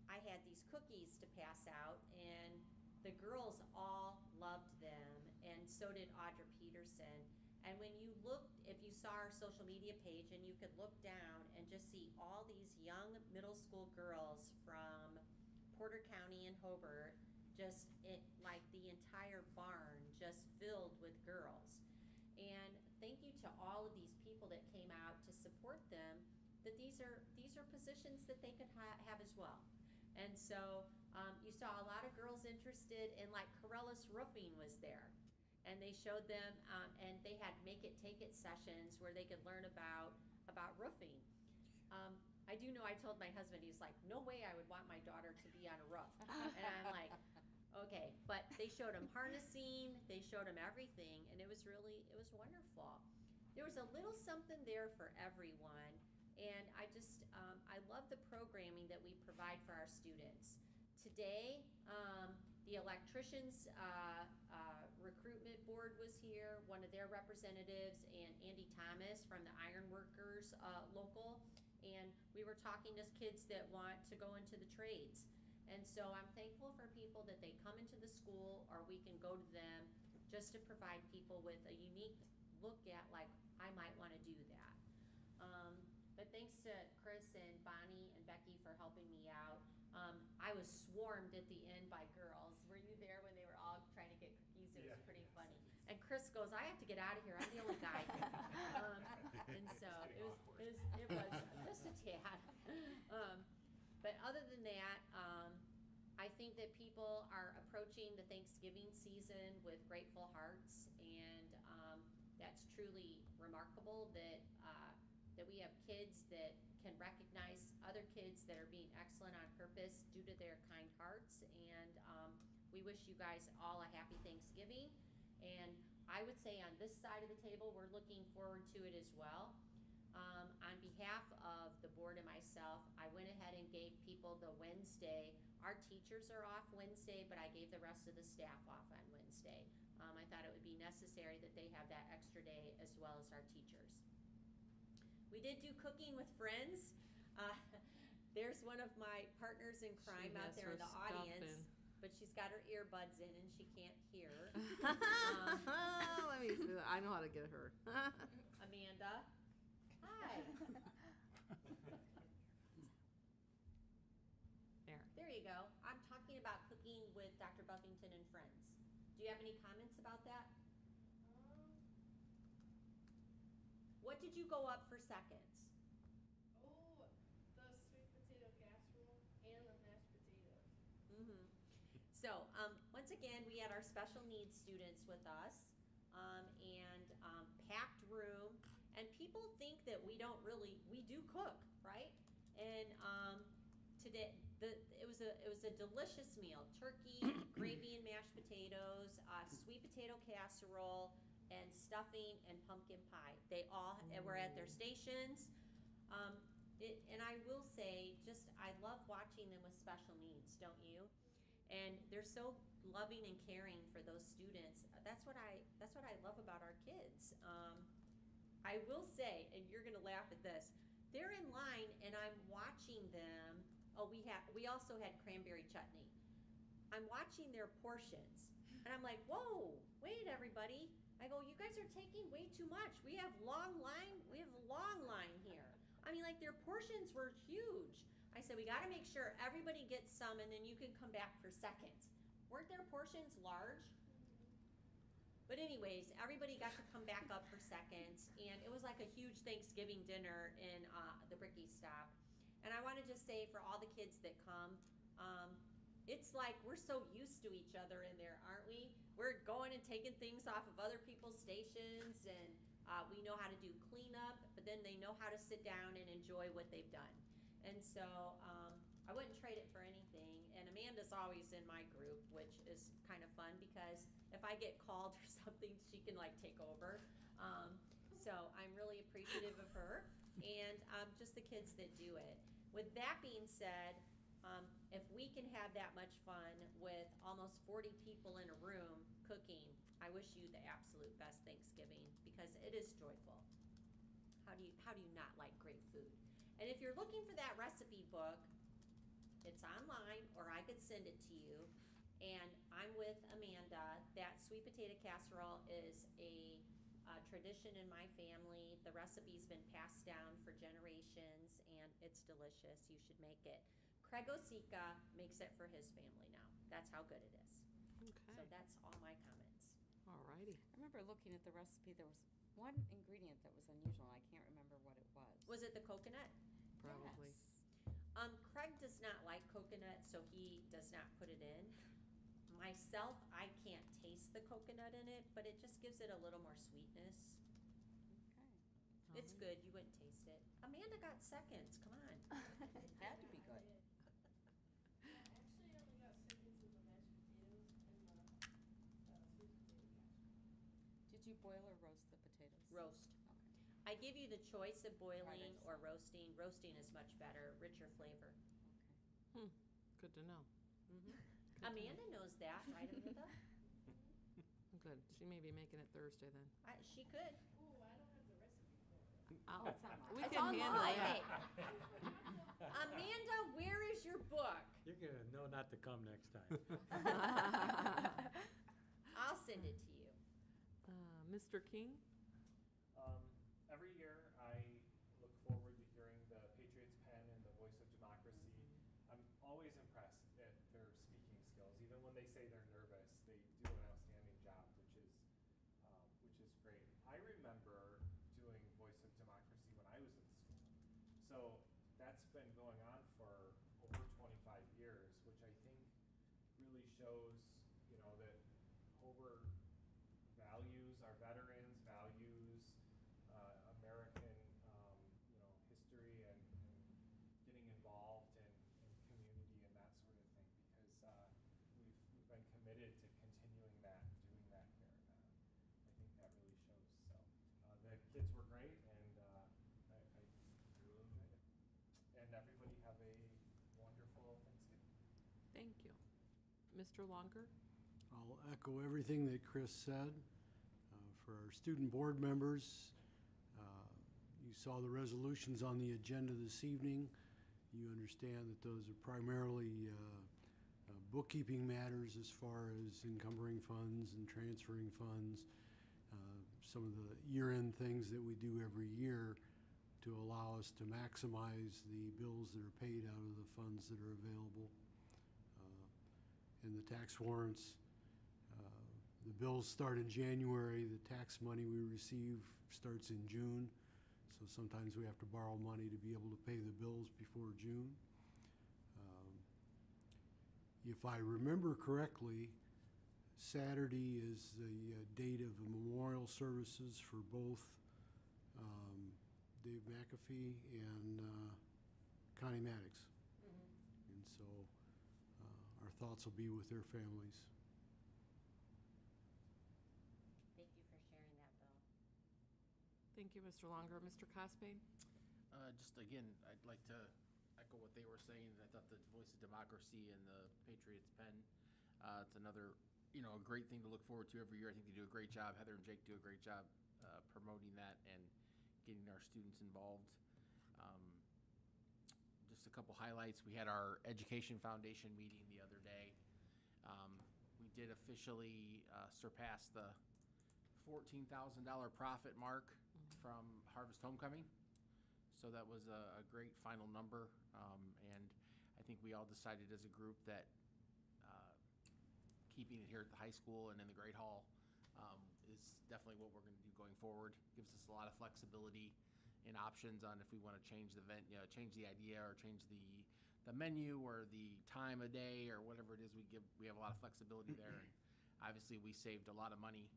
I had these cookies to pass out, and the girls all loved them, and so did Audra Peterson. And when you looked, if you saw our social media page and you could look down and just see all these young middle school girls from Porter County and Hobart, just like the entire barn just filled with girls. And thank you to all of these people that came out to support them, that these are positions that they could have as well. And so you saw a lot of girls interested in, like Corellis Roofing was there. And they showed them, and they had make it, take it sessions where they could learn about roofing. I do know, I told my husband, he was like, no way I would want my daughter to be on a roof. And I'm like, okay, but they showed them harnessing, they showed them everything, and it was wonderful. There was a little something there for everyone, and I love the programming that we provide for our students. Today, the electricians recruitment board was here, one of their representatives, and Andy Thomas from the Ironworkers local, and we were talking to kids that want to go into the trades. And so I'm thankful for people that they come into the school, or we can go to them just to provide people with a unique look at, like, I might want to do that. But thanks to Chris and Bonnie and Becky for helping me out. I was swarmed at the end by girls. Were you there when they were all trying to get cookies? It was pretty funny. And Chris goes, I have to get out of here. I'm the only guy here. And so it was just a tad. But other than that, I think that people are approaching the Thanksgiving season with grateful hearts, and that's truly remarkable that we have kids that can recognize other kids that are being excellent on purpose due to their kind hearts. And we wish you guys all a happy Thanksgiving. And I would say on this side of the table, we're looking forward to it as well. On behalf of the board and myself, I went ahead and gave people the Wednesday. Our teachers are off Wednesday, but I gave the rest of the staff off on Wednesday. I thought it would be necessary that they have that extra day as well as our teachers. We did do cooking with friends. There's one of my partners in crime out there in the audience, but she's got her earbuds in and she can't hear. Let me see. I know how to get her. Amanda. Hi. There you go. I'm talking about cooking with Dr. Buffington and friends. Do you have any comments about that? What did you go up for seconds? Oh, the sweet potato casserole and the mashed potatoes. Mm-hmm. So, once again, we had our special needs students with us, and packed room. And people think that we do cook, right? And today, it was a delicious meal: turkey, gravy and mashed potatoes, sweet potato casserole, and stuffing and pumpkin pie. They all were at their stations. And I will say, I love watching them with special needs, don't you? And they're so loving and caring for those students. That's what I love about our kids. I will say, and you're gonna laugh at this, they're in line and I'm watching them. Oh, we also had cranberry chutney. I'm watching their portions and I'm like, whoa, wait everybody. I go, you guys are taking way too much. We have a long line here. I mean, like, their portions were huge. I said, we gotta make sure everybody gets some and then you can come back for seconds. Weren't their portions large? But anyways, everybody got to come back up for seconds, and it was like a huge Thanksgiving dinner in the Bricky Stop. And I want to just say, for all the kids that come, it's like we're so used to each other in there, aren't we? We're going and taking things off of other people's stations, and we know how to do cleanup, but then they know how to sit down and enjoy what they've done. And so I wouldn't trade it for anything. And Amanda's always in my group, which is kind of fun because if I get called or something, she can like take over. So I'm really appreciative of her and just the kids that do it. With that being said, if we can have that much fun with almost 40 people in a room cooking, I wish you the absolute best Thanksgiving because it is joyful. How do you not like great food? And if you're looking for that recipe book, it's online, or I could send it to you. And I'm with Amanda. That sweet potato casserole is a tradition in my family. The recipe's been passed down for generations, and it's delicious. You should make it. Craig Osika makes it for his family now. That's how good it is. So Okay, that's all my comments. all righty. I remember looking at the recipe, there was one ingredient that was unusual. I can't remember what it was. Was it the coconut? Probably. Yes. Craig does not like coconut, so he does not put it in. Myself, I can't taste the coconut in it, but it just gives it a little more sweetness. Okay. It's good. You wouldn't taste it. Amanda got seconds. Come on. Had to be good. Did you boil or roast the potatoes? Roast. Okay. I give you the choice of boiling Right, I or saw. roasting. Roasting is much better, richer flavor. Good to know. Amanda knows that, right, Amanda? Good. She may be making it Thursday then. She could. Oh, It's online. we It's can handle online. that. Amanda, where is your book? You're gonna know not to come next time. I'll send it to you. Mr. King? Every year, I look forward to hearing the Patriots pen and the voice of democracy. I'm always impressed at their speaking skills. Even when they say they're nervous, they do an outstanding job, which is great. I remember doing voice of democracy when I was in school. So that's been going on for over 25 years, which I think really shows, that Hobart values our veterans, values American, history and getting involved in community and that sort of thing, because we've been committed to continuing that and doing that here. I think that really shows. So the kids were great, and I really enjoyed it. And everybody have a wonderful Thanksgiving. Thank you. Mr. Longer? I'll echo everything that Chris said. For our student board members, you saw the resolutions on the agenda this evening. You understand that those are primarily bookkeeping matters as far as encumbering funds and transferring funds, some of the year-end things that we do every year to allow us to maximize the bills that are paid out of the funds that are available. And the tax warrants, the bills start in January, the tax money we receive starts in June, so sometimes we have to borrow money to be able to pay the bills before June. If I remember correctly, Saturday is the date of the memorial services for both Dave McAfee and Connie Maddox. And so our thoughts will be with their families. Thank you for sharing that, Bill. Thank you, Mr. Longer. Mr. Cospain? Just again, I'd like to echo what they were saying. I thought the voice of democracy and the Patriots pen, it's another, a great thing to look forward to every year. I think they do a great job. Heather and Jake do a great job promoting that and getting our students involved. Just a couple highlights. We had our Education Foundation meeting the other day. We did officially surpass the $14,000 profit mark from Harvest Homecoming. So that was a great final number. And I think we all decided as a group that keeping it here at the high school and in the Great Hall is definitely what we're going to do going forward. Gives us a lot of flexibility and options on if we want to change the event, change the idea or change the menu or the time of day or whatever it is we have a lot of flexibility there. And obviously, we saved a lot of money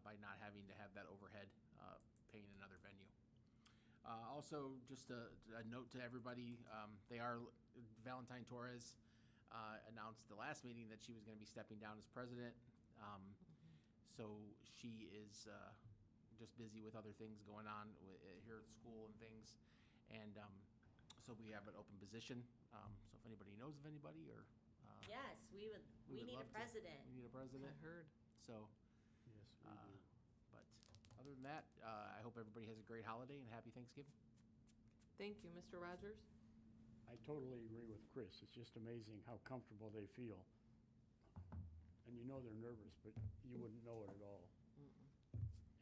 by not having to have that overhead paying another venue. Also, just a note to everybody, Valentine Torres announced the last meeting that she was going to be stepping down as president. So she is just busy with other things going on here at school and things. And so we have an open position. So if anybody knows of anybody or Yes, we would need love a to. president. We need a president. I heard. So, Yes, we do. but other than that, I hope everybody has a great holiday and happy Thanksgiving. Thank you. Mr. Rogers? I totally agree with Chris. It's just amazing how comfortable they feel. And they're nervous, but you wouldn't know it at all.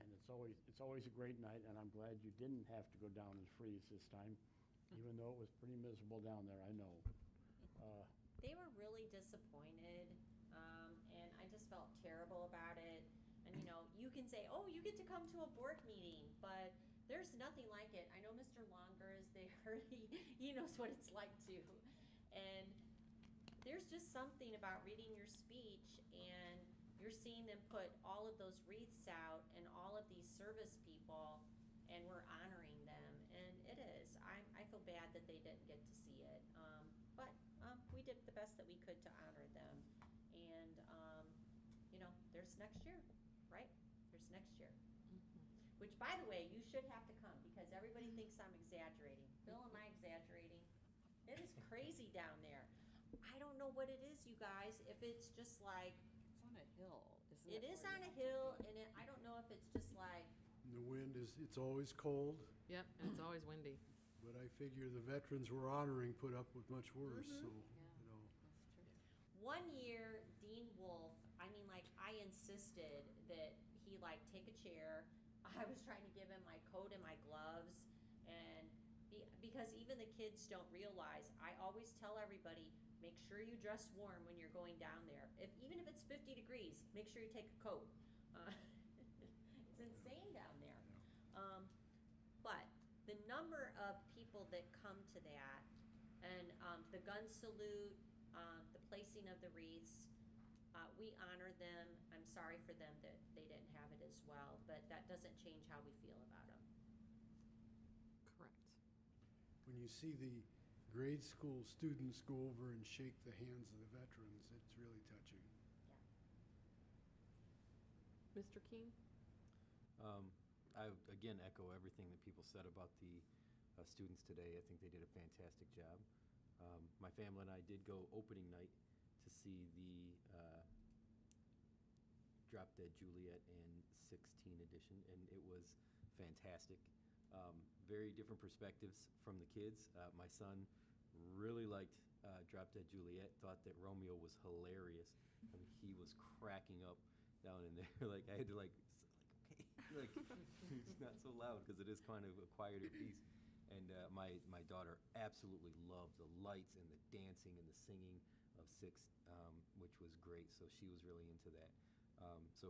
And it's it's always a great night, and I'm glad you didn't have to go down and freeze this time, even though it was pretty miserable down there, I know. They were really disappointed, and I just felt terrible about it. And you can say, oh, you get to come to a board meeting, but there's nothing like it. I know Mr. Longer is there. He knows what it's like too. And there's just something about reading your speech and you're seeing them put all of those wreaths out and all of these service people, and we're honoring them. And it is. I feel bad that they didn't get to see it. But we did the best that we could to honor them. And, there's next year, right? There's next year. Which, by the way, you should have to come because everybody thinks I'm exaggerating. Bill, am I exaggerating? It is crazy down there. I don't know what it is, you guys. If it's just like... It's on a hill, isn't it? It is on a hill, and I don't know if it's just like... The wind it's always cold. Yep, and it's always windy. But I figure the veterans we're honoring put up with much worse, so, That's true. One year, Dean Wolf, I insisted that he, take a chair. I was trying to give him my coat and my gloves, and because even the kids don't realize, I always tell everybody, make sure you dress warm when you're going down there. Even if it's 50 degrees, make sure you take a coat. It's insane down there. But the number of people that come to that, and the gun salute, the placing of the wreaths, we honor them. I'm sorry for them that they didn't have it as well, but that doesn't change how we feel about them. Correct. when you see the grade school students go over and shake the hands of the veterans, it's really touching. Mr. Keene? I again echo everything that people said about the students today. I think they did a fantastic job. My family and I did go opening night to see the Drop Dead Juliet and 16 edition, and it was fantastic. Very different perspectives from the kids. My son really liked Drop Dead Juliet, thought that Romeo was hilarious. I mean, he was cracking up down in there. Like, I had to okay, it's not so loud because it is kind of a quieter piece. And my daughter absolutely loved the lights and the dancing and the singing of Six, which was great. So she was really into that.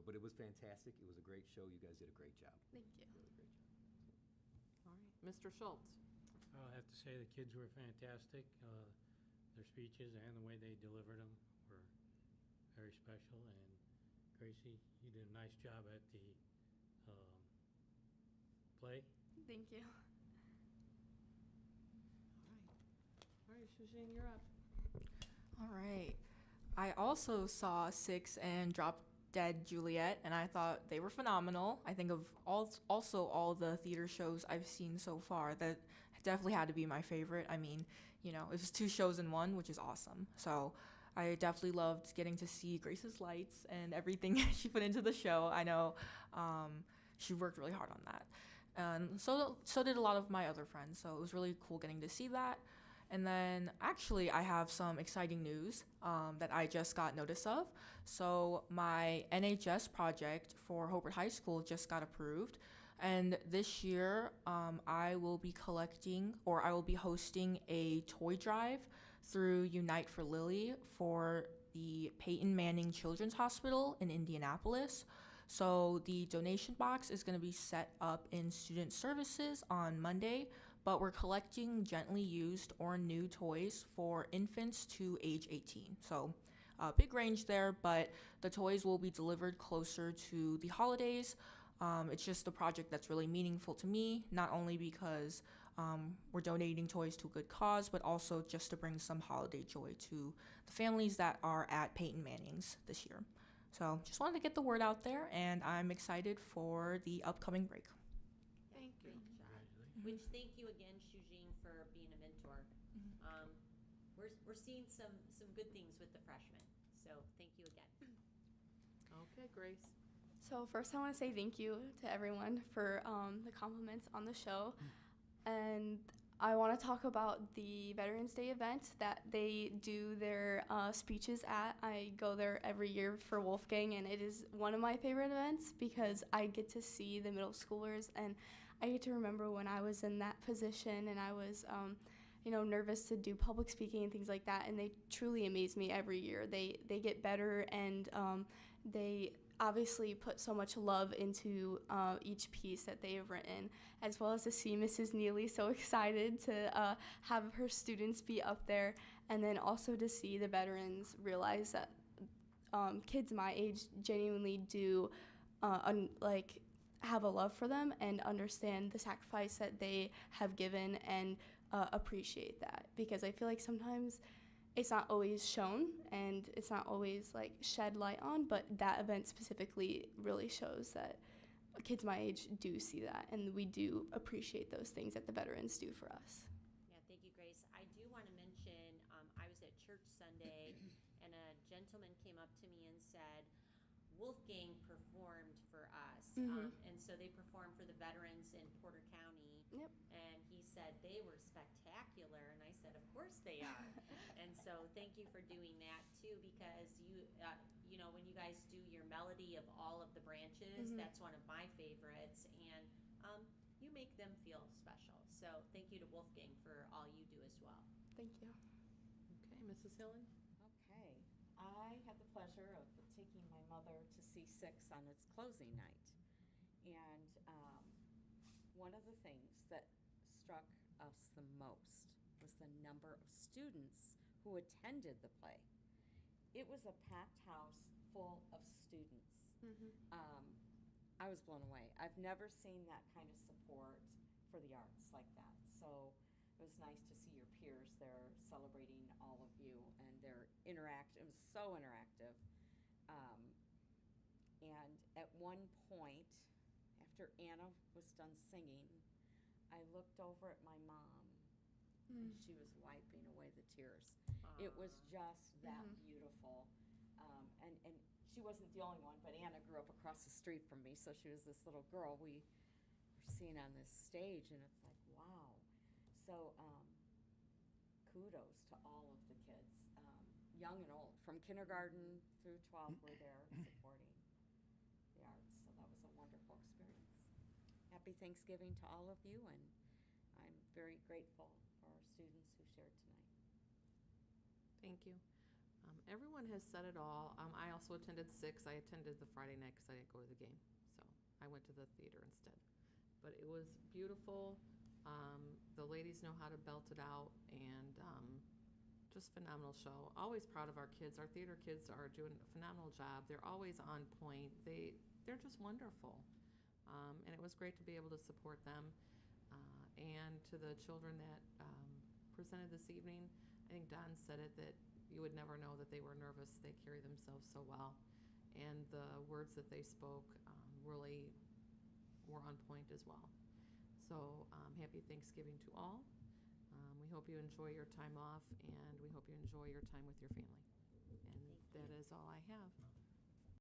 But it was fantastic. It was a great show. You guys did a great job. Thank you. Really great job. All right, Mr. Schultz? I'll have to say the kids were fantastic. Their speeches and the way they delivered them were very special. And Gracie, you did a nice job at the play. Thank you. All right, Shujin, you're up. All right. I also saw Six and Drop Dead Juliet, and I thought they were phenomenal. I think of all the theater shows I've seen so far, that definitely had to be my favorite. I mean, it was 2 shows in one, which is awesome. So I definitely loved getting to see Grace's lights and everything she put into the show. I know she worked really hard on that. And so did a lot of my other friends. So it was really cool getting to see that. And then actually I have some exciting news that I just got notice of. So my NHS project for Hobart High School just got approved. And this year I will be hosting a toy drive through Unite for Lily for the Peyton Manning Children's Hospital in Indianapolis. So the donation box is going to be set up in student services on Monday, but we're collecting gently used or new toys for infants to age 18. So a big range there, but the toys will be delivered closer to the holidays. It's just a project that's really meaningful to me, not only because we're donating toys to a good cause, but also just to bring some holiday joy to the families that are at Peyton Manning's this year. So just wanted to get the word out there, and I'm excited for the upcoming break. Thank you. Great job. Which, thank you again, Shujin, for being a mentor. We're seeing some good things with the freshmen, so thank you again. Okay, Grace. So first I want to say thank you to everyone for the compliments on the show. And I want to talk about the Veterans Day event that they do their speeches at. I go there every year for Wolfgang, and it is one of my favorite events because I get to see the middle schoolers, and I get to remember when I was in that position and I was, nervous to do public speaking and things like that, and they truly amaze me every year. They get better, and they obviously put so much love into each piece that they have written, as well as to see Mrs. Neely so excited to have her students be up there, and then also to see the veterans realize that kids my age genuinely do have a love for them and understand the sacrifice that they have given and appreciate that, because I feel like sometimes it's not always shown and it's not always like shed light on, but that event specifically really shows that kids my age do see that, and we do appreciate those things that the veterans do for us. Yeah, thank you, Grace. I do want to mention, I was at church Sunday, and a gentleman came up to me and said, Wolfgang performed for us. And so they performed for the veterans in Porter County. Yep. And he said they were spectacular. And I said, of course they are. And so thank you for doing that too, because when you guys do your melody of all of the branches, that's one of my favorites. And you make them feel special. So thank you to Wolfgang for all you do as well. Thank you. Okay, Mrs. Hillen? Okay. I had the pleasure of taking my mother to see Six on its closing night. And one of the things that struck us the most was the number of students who attended the play. It was a packed house full of students. I was blown away. I've never seen that kind of support for the arts like that. So it was nice to see your peers there celebrating all of you, and it was so interactive. And at one point, after Anna was done singing, I looked over at my mom, and she was wiping away the tears. It was just that beautiful. And she wasn't the only one, but Anna grew up across the street from me, so she was this little girl we were seeing on this stage, and it's like, wow. So kudos to all of the kids, young and old, from kindergarten through 12 were there supporting the arts. So that was a wonderful experience. Happy Thanksgiving to all of you, and I'm very grateful for our students who shared tonight. Thank you. Everyone has said it all. I also attended Six. I attended the Friday night because I didn't go to the game, so I went to the theater instead. But it was beautiful. The ladies know how to belt it out, and just phenomenal show. Always proud of our kids. Our theater kids are doing a phenomenal job. They're always on point. They're just wonderful, and it was great to be able to support them. And to the children that presented this evening, I think Don said it, that you would never know that they were nervous. They carry themselves so well, and the words that they spoke really were on point as well. So happy Thanksgiving to all. We hope you enjoy your time off, and we hope you enjoy your time with your family. And that is all I have.